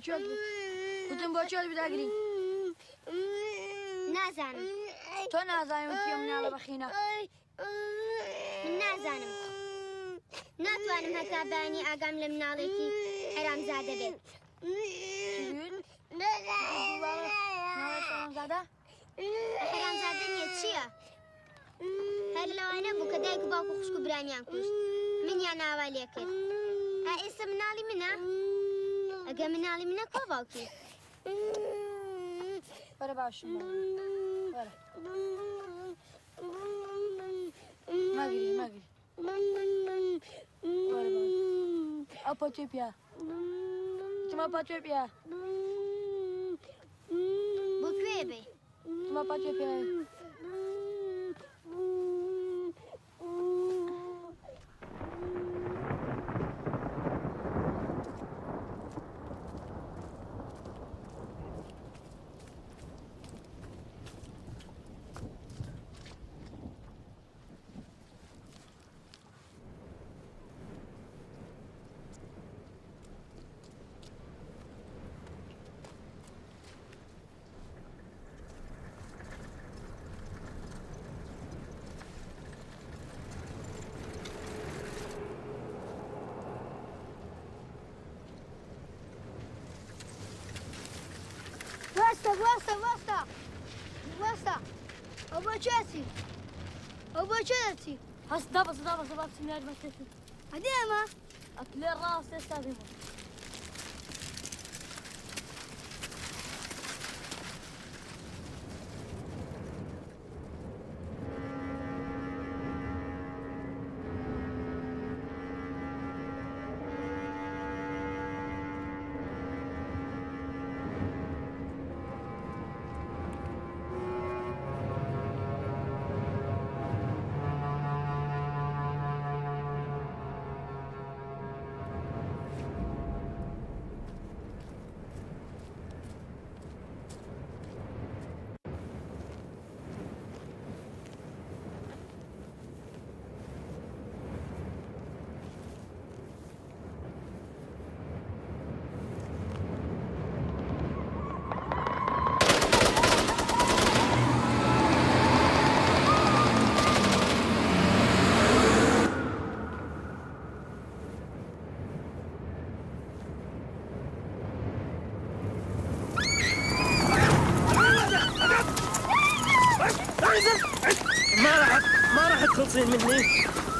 بچه‌ت گفتم بچه‌ت بداگری نازانم تو نازانی که مناڵە بەخینە من نازانم ناتوانم هەتا بانی ئاگام لە مناڵێکی حەرامزادە بێت حەرامزادە حەرامزادە نییە چییە؟ هەر لەوانە بوو کە دایک و باوکو خوشک و برانیان کوشت منیان ئاوا لێ کرد ئێستا مناڵی منە؟ ئەگە مناڵی منە کۆ باوکی وەرە باشم وەرە ماگری ماگری وەرە باش ئەو پەتوێ پیا تما پەتوێ پیا بۆ کوێ بێ؟ تما پەتوێ پیا واستا ئەو بۆ چێتی ئەو بۆ چێتی هەست دابەسە دابەسە بابچ میاد بەشێتی هەدی ئەمە ئەکلێ ڕاست ئێستا دێمە ما راح تخلصين مني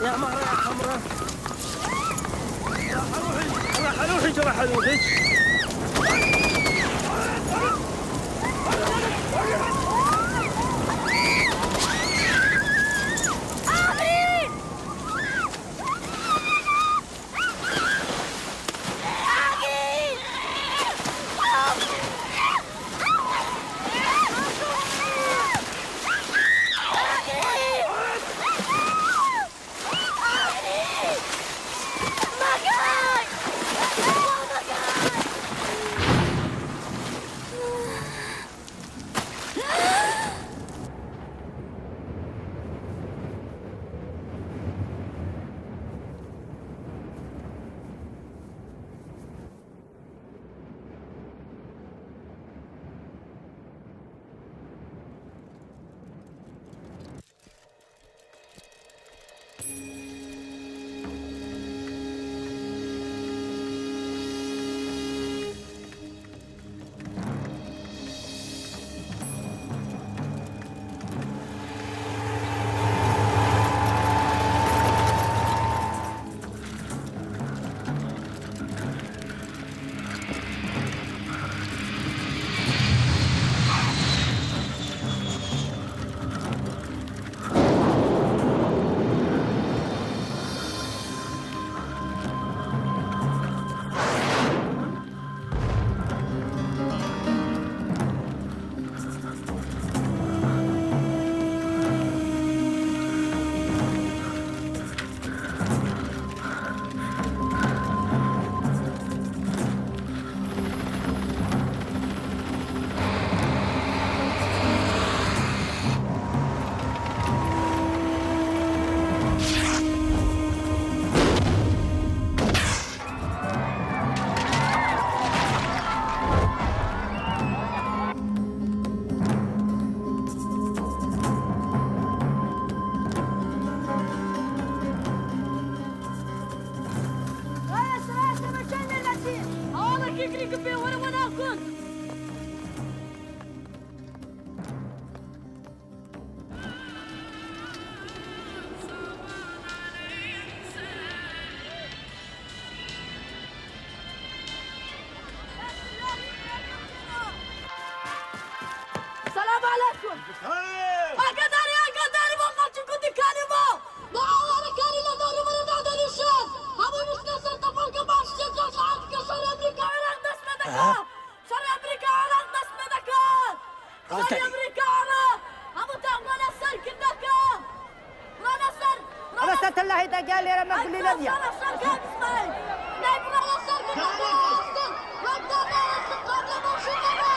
يا مرة يا حمراء راح اروحك راح اروحك بون أقدر وقت كنت كلمة ما أول كلمة دور من بعد الإرشاد أبو مش نصر تفرق باش تجوز عندك شر أمريكا عراق ناس مدكان شر أمريكا عراق ناس مدكان شر أمريكا عراق أبو تعمل نصر كنكا ما نصر أنا ستلا هيدا قال لي رمى كل نبيا نصر كان اسمعي نايم نصر كنكا وقدر نصر قبل ما شكرا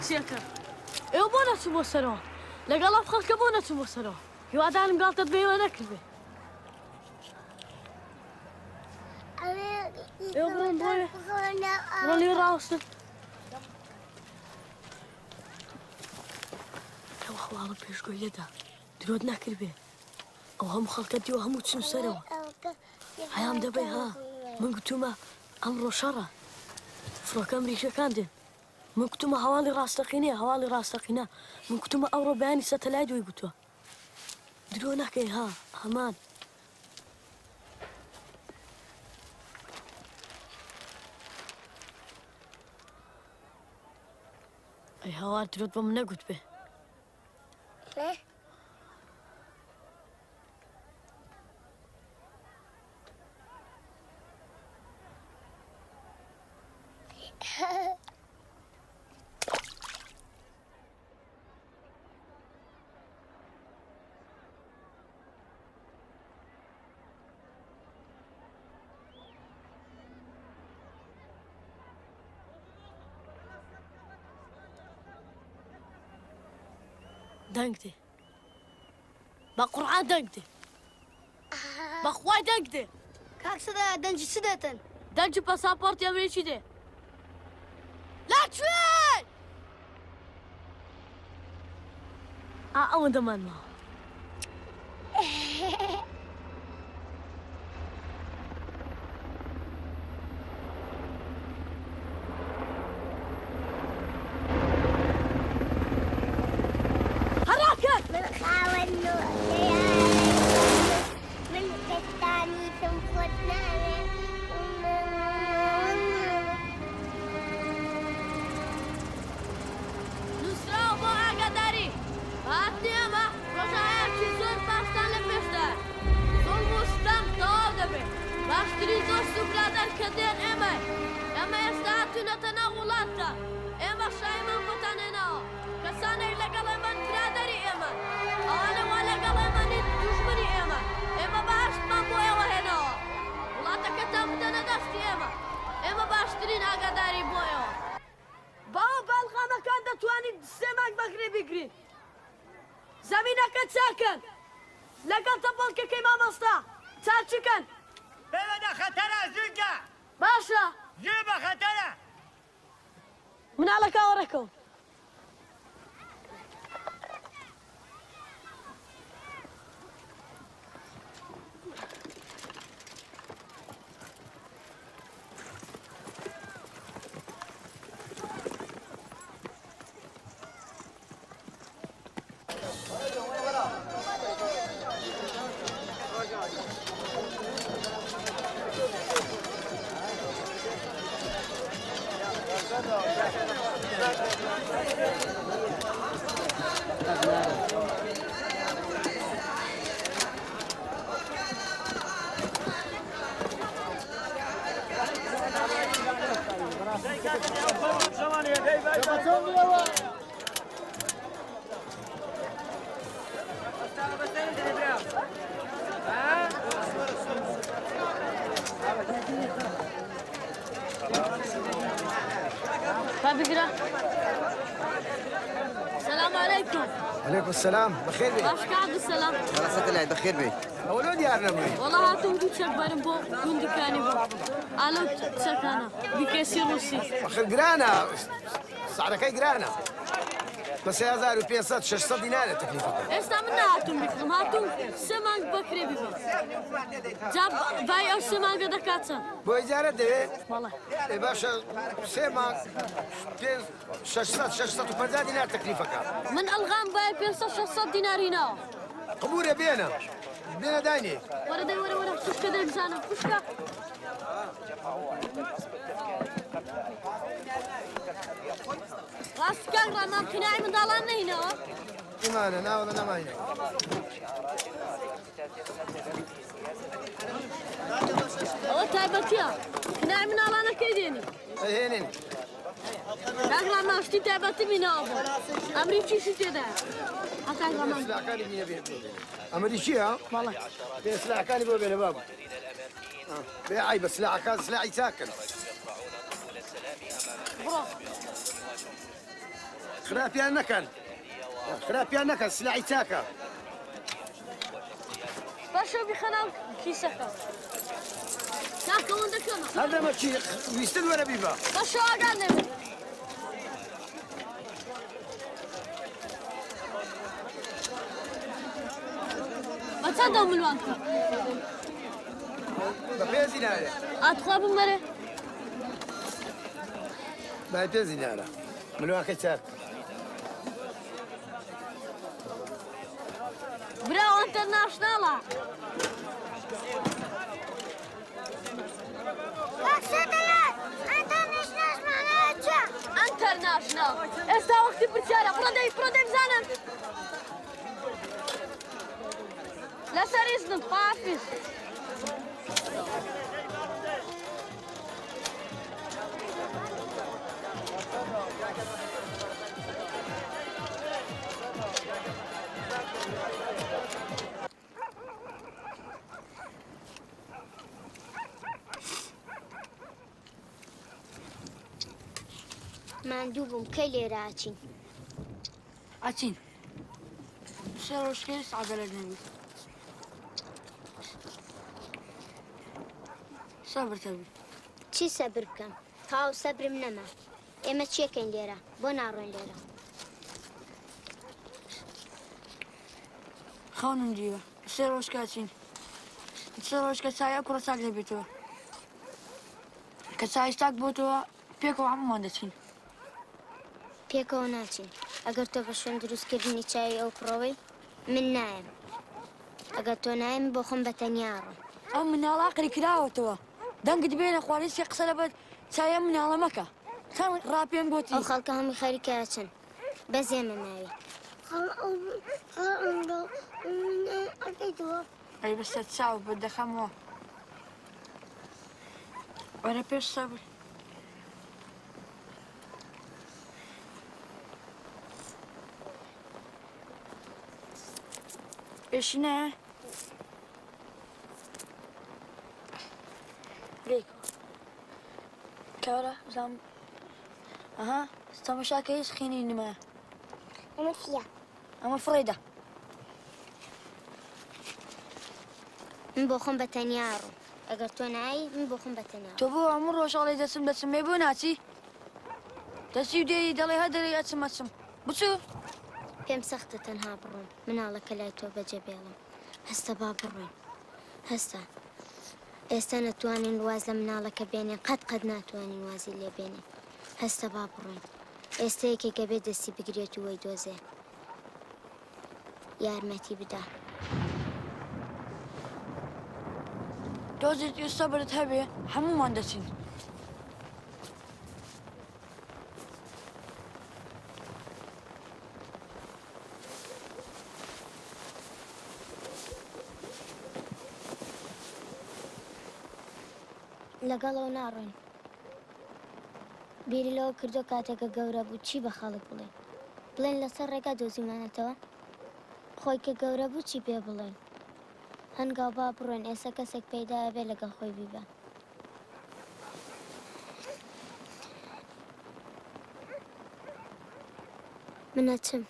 سيكر ايو بونا تبو سرو لقال افخل بونا تبو سرو يو ادان قالت بي وانا كلبي ايو بون بوي رولي راوس لو خلال بيش قول يدا درود ناكل بي او هم خلقتي وهم تسن سرو هيام دبي ها من قلتوما امرو شرا فروك امريكا كاندن من كتوما حوالي راستقينة من كتوما أورو بياني ستلايد ويقتوا درونا كي ها همان أي هوا درود بمنا قلت به ليه؟ دنقتي بقرعة دنقتي بخواي دنقتي كاك سدا دنجي سدتن دنجي باسابورت أمريكي دي لا تشوي أول دمان ما زمینك ساكن لقد طبلك كيما مسطا تاتشكن بلد خطرة زوجة باشا جيبة خطرة من على كاوركم السلام عليكم عليكم السلام بخير بي باش قاعد السلام خلاص العيد بخير بي أولاد يارنا بي والله هاتون بيتشك برمبو كنت كاني بو الو تسكانا بكسي روسي بخير قرانا سعرك قرانا بس يا زارو 500 600 دينار تكلفتها استعملنا هاتون بكم هاتون سمان بكري بيبو جاب باي او سمان قد كاتسا بو إجارة ده والله باشا سيما 650 دينار تكلفتك من الغام باي بينسا 600 دينار هنا قبورة بينا دايني ورا داي ورا شوف كذا انسان فشكا غاسكا ما قناعي من ضلالنا هنا إيمانا ناوض أنا ما هنا والله تايبتيا قناعي من ضلالنا كيديني أي هنين كاغرا ما اشتي تايبتي من ابو امريكي شو كذا حتى ما سلاح كان يبينا بيه أمريكي ها والله سلاح كان يبينا بيه بابا بيعي بس سلاح كان سلاح يساكن خراب يا نكن خراب يا نكن سلاح يساكن باشا بخناو كيسكا كاكا وانت كما هذا ما شيء يستن ولا بيبا باشا اقعد ما تصدقوا من وانكم بيزي نالا ادخل بمره ما بيزي نالا من وين كتاب براو انترناشنال انترناشنال استا وقتی پرچاره برادی بزنم لسر ازنم حافظ ماندوو بووم کەی لێرە ئاچین ئاچین سێ ڕۆژکەی سعبە لە نەبی سەبرتە بی چی سەبر بکەم تاو سەبرم نەما ئێمە چیەکەین لێرە بۆ ناڕۆین لێرە خەونم دیوە سێ ڕۆژکە ئاچین سێ ڕۆژکە چایە کوڕە چاک دەبێتەوە کە چای چاک بۆتەوە پێکەوە هەمومان دەچین پێکەوە ناچین ئەگەر تۆ بە شوێن دروستکردنی چاوی ئەو کوڕەوەی من نایم ئەگەر تۆ نایم بۆ خۆم بەتەنیاڕم ئەو مناڵا قری کراوەتەوە دەنگت بێنە خواردی قسە لە بە چایە مناڵە مەکە چەند ڕاپێم گوتی ئەو خەڵکە هەمووی خەریکایەچن بەس ئێمە ناوی ئەی بەسە چاو بە دەخەمەوە وەرە پێش سەبر پێشینە لێکەوە کەوەرە زام ئەها تەماشاکە هیچ خینی نمایە ئەمە چییە ئەمە فڕێدە من بۆ خۆم بەتەنیاڕم ئەگەر تۆ نایی من بۆ خۆم بەتەنیاڕم تۆ بۆ هەموو ڕۆژەڵی دەچم دەچم مێ بۆ ناچی دەچی و دێی دەڵێ هەدەرێ ئەچم ئەچم بچوو پێم سەختە تەنها بڕۆم مناڵەکە لای تۆ بەجێ بێڵم هەستە با بڕۆین هەستە ئێستا نەتوانین واز لە مناڵەکە بێنێ قەت ناتوانین وازی لێ بێنێ هەستە با بڕۆین ئێستا یەکێکە بێت دەستی بگرێت و وەی دۆزێ یارمەتی بدە دۆزێت ئێستا بەرت هەبێ هەموومان دەچین لەگەڵەوە ناڕۆین بیری لەوە کردو کاتێکە گەورە بوو چی بە خەڵک بڵێن لەسەر ڕێگا دۆزیمانەتەوە خۆی کە گەورە بوو چی پێ بڵێن هەنگاو با بڕۆین ئێستا کەسێک پەیدایە بێ لەگەڵ خۆی بیبە منەچم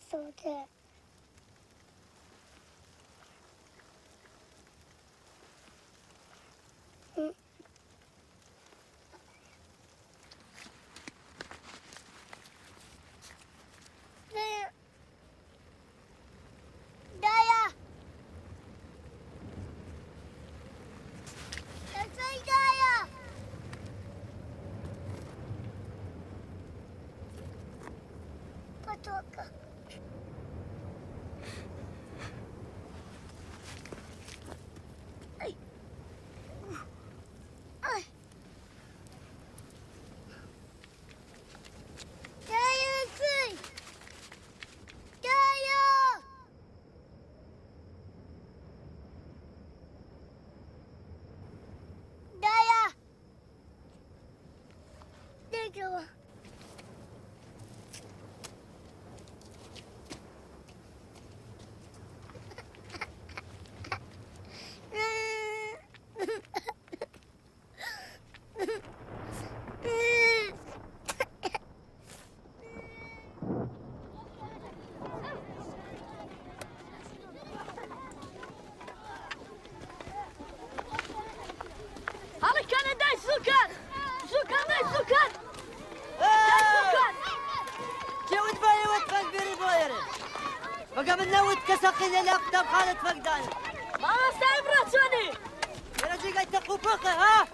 صوته دايا تلفي دايا بتوقع أي أي دايا في دايا دايا دايا هلا كان داي سكر داي سكر جود باي وتفق بري بويرن وقبل نوت كسقين الأقدم خالد فقدان ما استعبرت سوني يا رجل قاعد تقوبك ها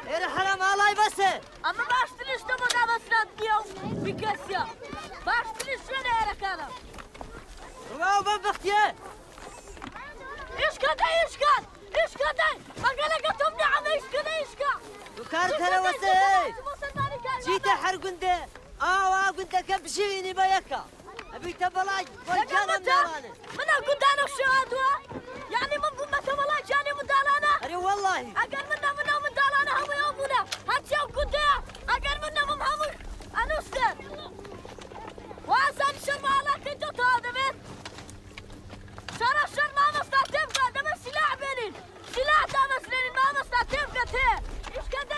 يا حرام الله يبسه اما باش تليش تبغى بس ناديو بكاسيا باش تليش شنو يا ركانا واو بنبختيه ايش كده ما قال لك تمنع عم ايش كده وكارت هلا وسهي جيت حرقنده وقلت كبشيني بيكا ابي تبلاج والجانا مدارانه من قلت انا الشهادة يعني من قمة بلاج يعني مدالانا اري والله اقل منا مدالانا هم يومنا هاتشا وكنتها اقل منا محمد انا استاذ واسان الشر على كنتو هذا بيت شرى الشر ما مستعتبك ده من سلاح بينين سلاح ده مسلين ما مستعتبك تيه ايش كده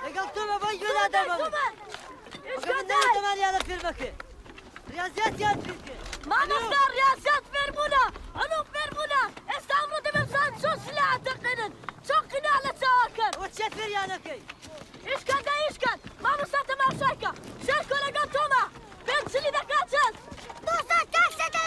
لقلتم ابي ولا دم وقبل نوت 8000 في المكة رياضيات يا فيك ما نختار رياسات فيرمونا علوم فيرمونا استعمروا دم سان شو سلاح تقنن شو قناع لتساكر وتشفر يا نكي ايش كان ما مستعتم شايكا شايكو لقلتوما بنت سلي دكاتس دوسة تاكسة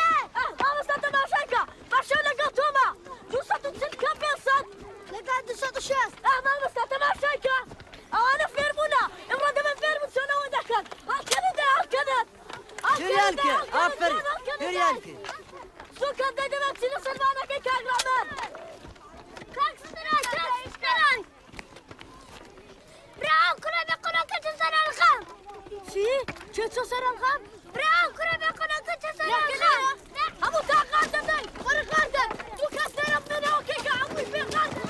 ما مستعتم شايكا باشا لقلتوما دوسة تنسل كم بيصد لقد دوسة الشاس ما مستعتم شايكا انا فيرمونا امرد من فيرمون سنة ودكت هالكذا جريانك افر جريانك شو كان ده دمك سنة سلمانة كي كاغرامن كاكسران براو كنا بيقولوا كتسر الخام شو صار الغام؟ براو كنا بيقولوا كتسر الخام ابو تاقاتن ورقاتن شو كسر من وكيك عمي في قاتن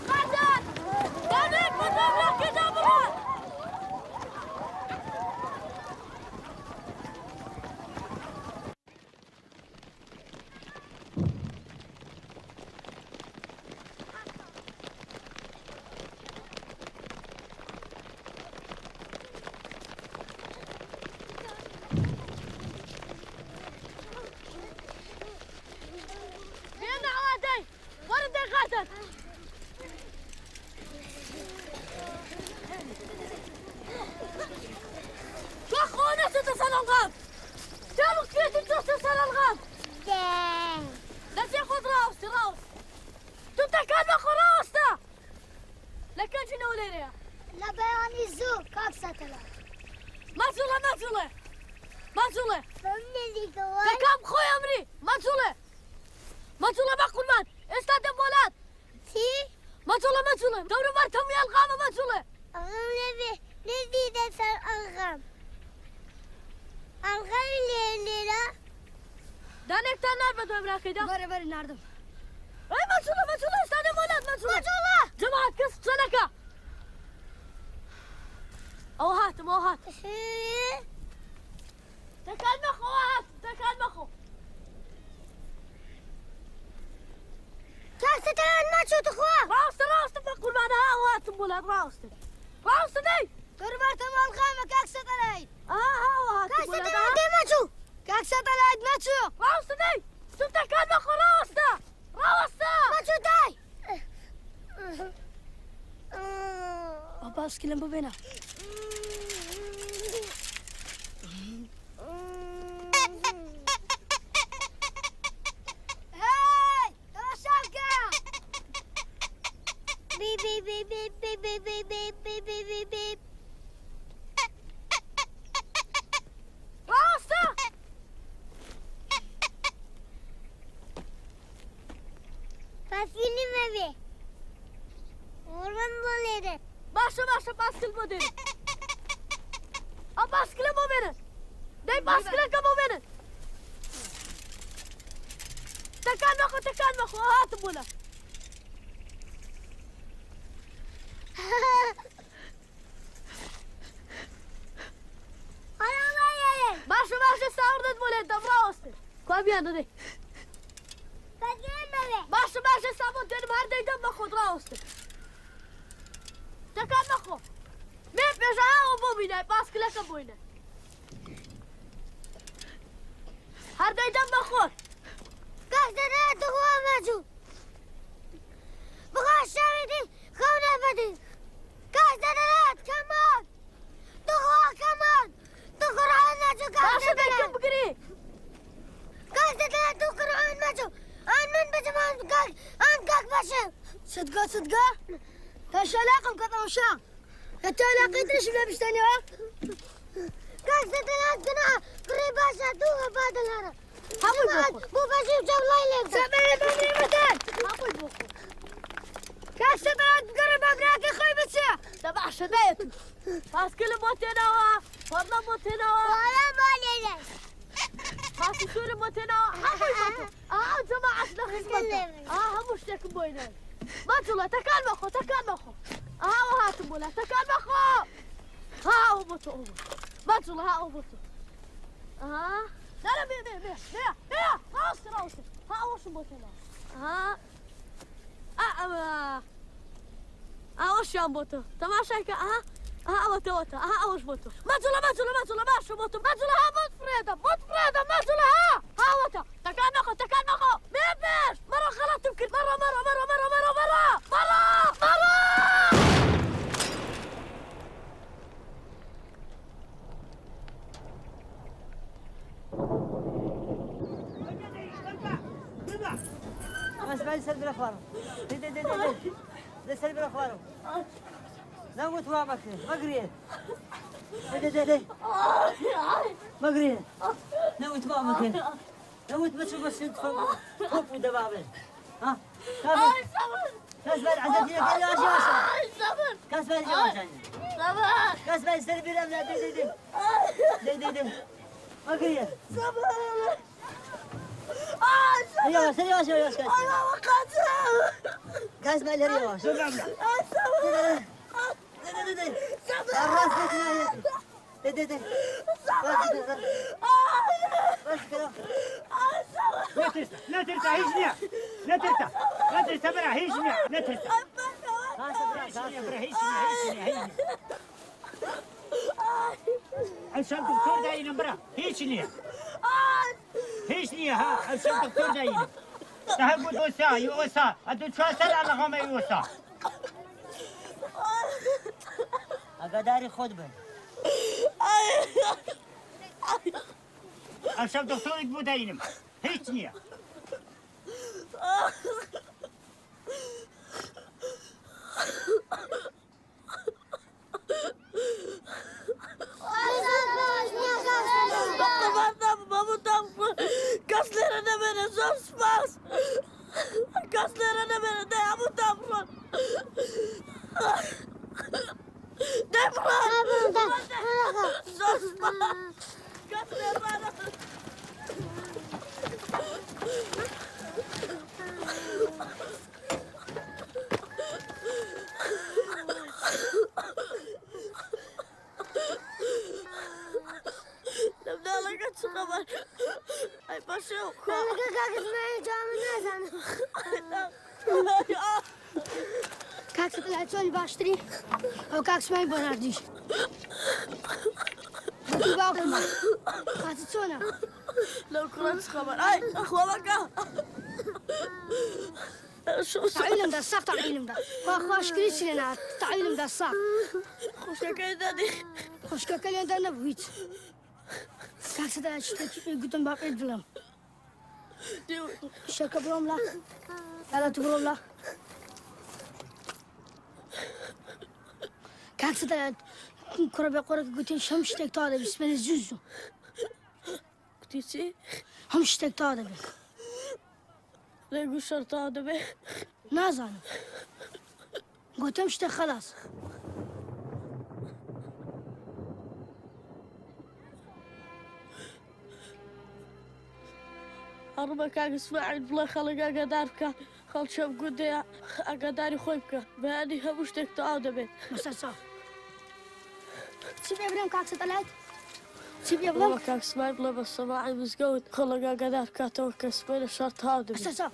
قاتن قاتن مدام كده برا بين عوادي ورد قاتل شو اخونا تتصل الغام تعالوا كيف تتصل الغام لا تاخذ راوس تتكلم اخو راوستا لكن شنو ليريا لا بياني زور كاكسة مازولة فهمني اللي جواي تكام خويا امري مازولة بقول مان استاذ مولات سي مازولة دور مرتم يا الغامة مازولة أغام نبي تسر أغام اللي لا دانك تنار بدو امرا كده بري ناردم اي مازولة استاذ مولات مازولة جماعة كيف سنكا او هات تكلم اخو كاسة ما شو تخوا راوست بقول بعدها وهات مولات راوست دي قربت مال غامك أكسة علي وهات باسكلم ببينا Beep, beep, beep, beep, beep, beep, beep, beep, beep, beep, beep, beep. راسته Fasulye mi? Orman balıydı. باشا باشا باسكل مدير باسكل مو بينه داي باسكل كمو بينه تكان مخو هات بولا باشا ساوردت بولا دبرا وسط كوابيان دي باشا سامون دير مار دي دم مخو درا وسط تكان مخو مي بيجا او بوبينا باسكل كبوينا هر دي دم مخو Kaçtara tıklamacı. Bu kaçlarıydı. Kavna bedin. Kaçtara kaman. Tıkla kaman. Tıkırağınacı باشا kaçtara. بكم بقري Kaçtara tıkırağınacı. Anmen bizim ankak başı. صدقة ايش علاقة بقطع وشام؟ انت علاقتي ايش اللي بيشتني ها؟ Kaçtara gına. Kırı başa tuğa badılara. هابوي Bu başı çavlayla. سامعني بمري مثال هابوي بوخو كاسبات قرب ابراك اخوي بسيا تبع شدايته باسكل موتيناوا والله موتيناوا Bana balıyla. باسكل سوري موتيناوا هابوي بوخو جماعة شنا خزمتنا هموش لك بوينا ما تقول تكال مخو هات بولا تكال مخو ها بوتو ما تقول ها بوتو لا بيا راوسي وش موتينا وش يا بوتو تماشاك وتا وش بوتو ما تقول ماشي بوتو ما تقول موت فريدة ما تقول وتا تكال مخو بيش مرة غلط يمكن مرة بس بعد سلب الاخبار دي سلب الاخبار لا قلت وامك ما قريت دي ما قريت لا قلت وامك لا قلت بس فوق ودبابه ها كاس بعد عندك يا كاس بعد كاس بعد سلب الاملاء دي ما قريت يواش كاس مال يواش لا ترتاح هيجنيا لا ترتاح برا هيجنيا لا ترتاح هيجنيا عشان دكتور داينا برا هيجنيا ها عشان دكتور داينا تهبط وسا ادو تشاسل على غما يوسا اقداري خود بن عشان دكتور يبو داينا هيجنيا كاكس بالعتول باشتري او كاكس ما يبونارديش بدي باكما هاتتونا لو كنت خبر اي اخوة بقى تعلم دا الساق تعلم دا واخواش كريس لنا تعلم دا الساق خوشەکەی دەدی خوشکەکە لێندا نەبوو هیچ کاکسەدا شتێکی پێ گوتم با پێت بڵێم شەکە بڕۆم لا لالا تو بڕۆم لا کاکسەدا کوڕە بێ قۆڕەکە گوتێ هەم شتێک تا دەبێت سبەنێ زوو گوتی چی؟ هەم شتێک تا دەبێت ڕێگو شەرتا دەبێ نازانم گوتم شتێک خەلاص هەڕبە کاک ئیسماعیل بڵێ خەڵک ئاگادار بکە خەڵکە بگوندەیە ئاگاداری خۆی بکە بەیانی هەموو شتێک تەواو دەبێت بەسەر چاو چی پێ بڵێم کاکسەدا لایت چی پێ بڵێ بڵێم کاک ئیسماعیل بڵێ بە سەماعی مزگەوت خەڵک ئاگادار بکاتەوە کە سبەی لە شەڕ تەواو دەبێت بەسەر چاو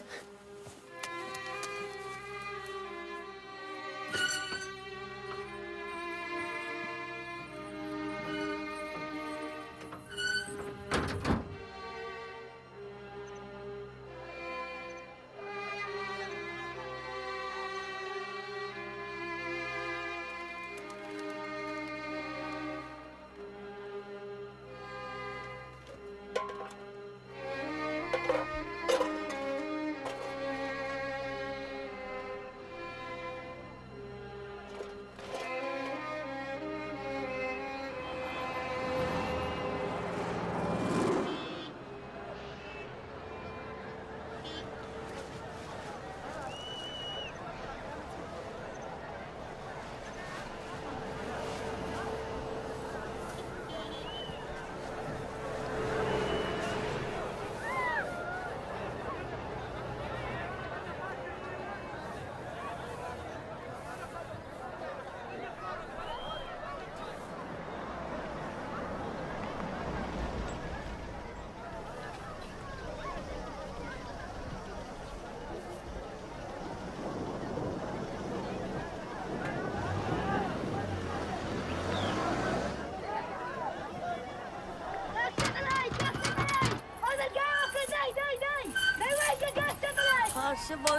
هاسه بۆ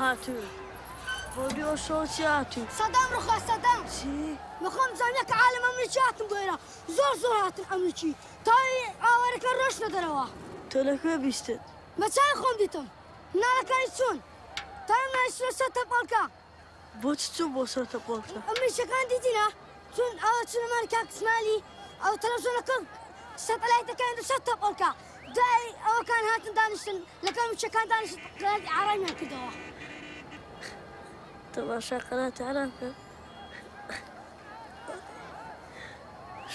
هاتوو بۆ چی هاتوو سەدام ڕخوا سەدام چی؟ مەخۆم زانیە کە عالم ئەمریکی هاتم بۆێرە زۆر هاتن ئەمریکی تاوی ئاوارەکە ڕۆشتە دەرەوە تۆ لەکوێ بیستت؟ بە چای خۆم دیتم ناڵەکانی چوون تاوی مایسرە سەر تەپەڵکە بۆ چ چوو بۆ سەر تەپۆڵکە؟ ئەمریکیەکان دیتینە چون ئەوە چونەمان کاک ئیسماعیلی ئەو تەلەڤیزۆنەکە سەتەلایتەکان سەر تەپەڵکە دوای ئەوەکان هاتن دانیشتن لەگەڵ موچەکان دانیشتن قەناتی ئارامیان کردەوە تەماشا قەناتی ئارام کە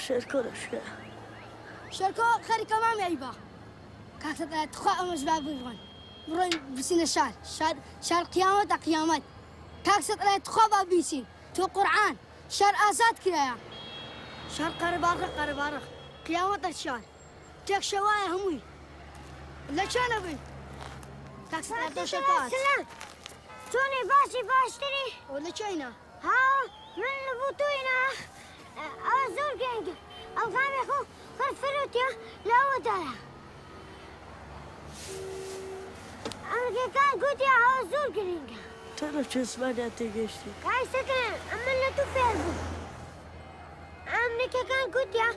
شێرکۆ لەشکە شێرکۆ خەریکە مامیایی بە کاکسەدا تخوا ئەمەش با بڕۆین بڕۆین بچینە شار قیامەتە قیامەت کاکسەدا تخوا با بیچین تۆ قورعان شار ئازاد کرایە شار قەرەباڕق قیامەتە شار تێک شەوایە هەمووی لە چۆنە بن کاکسەدا تۆ شەکات چۆنی باشتری ئەو لە چۆینە ها من لە بۆ تۆینە ئەوە زۆر گەنگە ئەڵغامی خۆ خەر فەرۆتیە لەوەدایە ئەمریکەکان گوتیا ئەوە زۆر گرنگە تۆ لە چ زمانیان تێگەیشتی؟ کایسەکەن ئەمە لە تو فێر بوو ئەمریکەکان گوتیا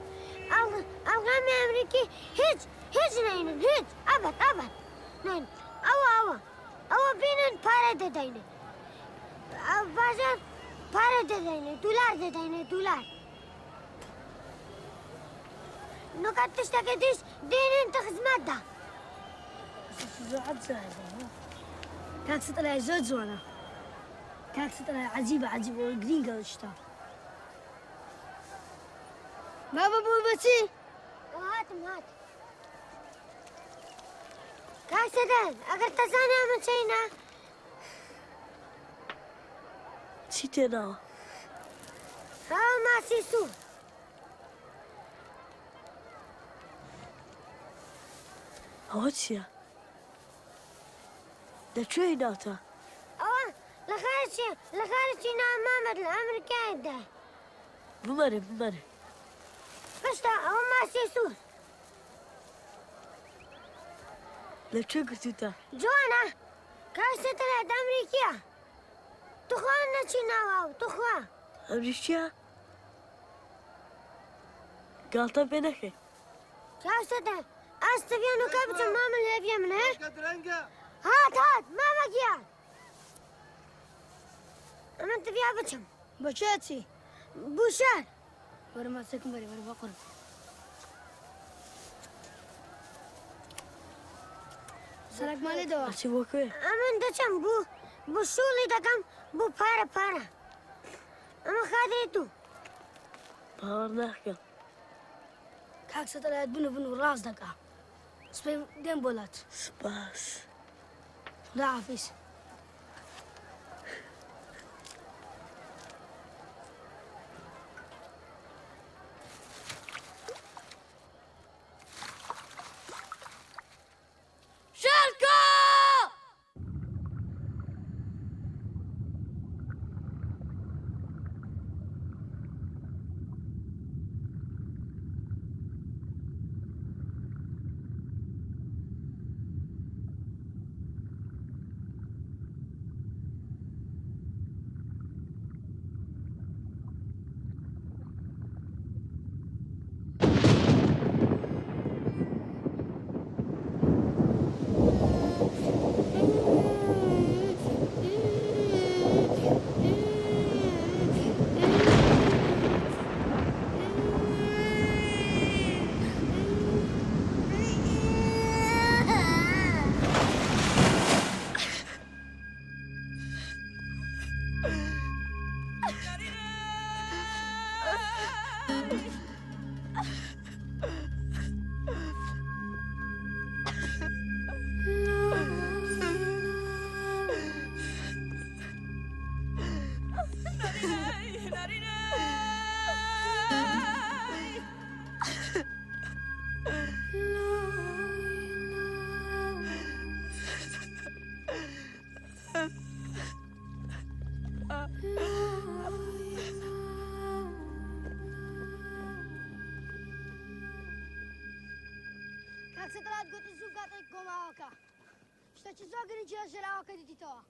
ئەڵغامی ئەمریکی هیچ نینن هیچ ئەبەت نین ئەوە بینن پارە دەدەینێ بازار پارە دەدەینێ دولار دەدەینێ دولار نوکات تشتەکە دیش دێنن تە خزمەتدا کاکسەدا زۆر جوانە کاکسەدا عەجیبە گرینگە شتا بابا بوو بەچی؟ هاتم کاکسەدان ئەگەر تەزانێ من چینە چی تێناوە؟ ئەوە ماسی سوور ئەوە چییە؟ لەکوێی ناوتە؟ ئەوە لە خارجی نامامەد لە ئەمریکایدا بمەرێ بەشتا ئەوە ماسی سوور لەکوێ گرتوتە؟ جوانە کاکسەدان ئەمریکیە توخوا نەچی ناوە توخوا ئەمریکیە؟ قالتە پێ نەکەی کاسەدە ئەستەڤیان و کە بچم مامە لێڤە منە هات مامە گیان ئەمە تڤیا بچم بەچێ چی بوو شار وەرە ماسێکم بەرێ وەرە بەقڕم سەرکمانێ دەوە چی بۆ کوێ ئەمن دەچم بوو سوڵی دەکەم بوو پارە ئەمە خادێت و باوەڕ ناکەم کاک سەتەلایەت بن و ڕاست دەکا سبەی دێم بۆلات سپاس خداحافیز شاركة کاک سەتەلایەت گوتی زوو کاتێک کۆماوەکە شتێکی زۆر گرنگی لە ژێراوەکە دیتیتەوە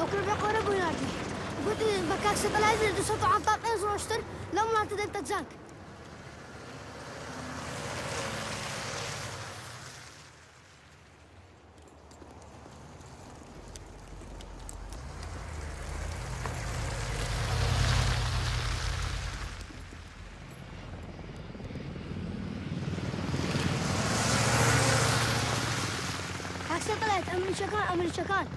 أكل بقرة بنادي قلت بكاك ستلاقي من دوسة عن طاقة زوجتر لما تدين تتزانك كاك ستلاقي أمري شكان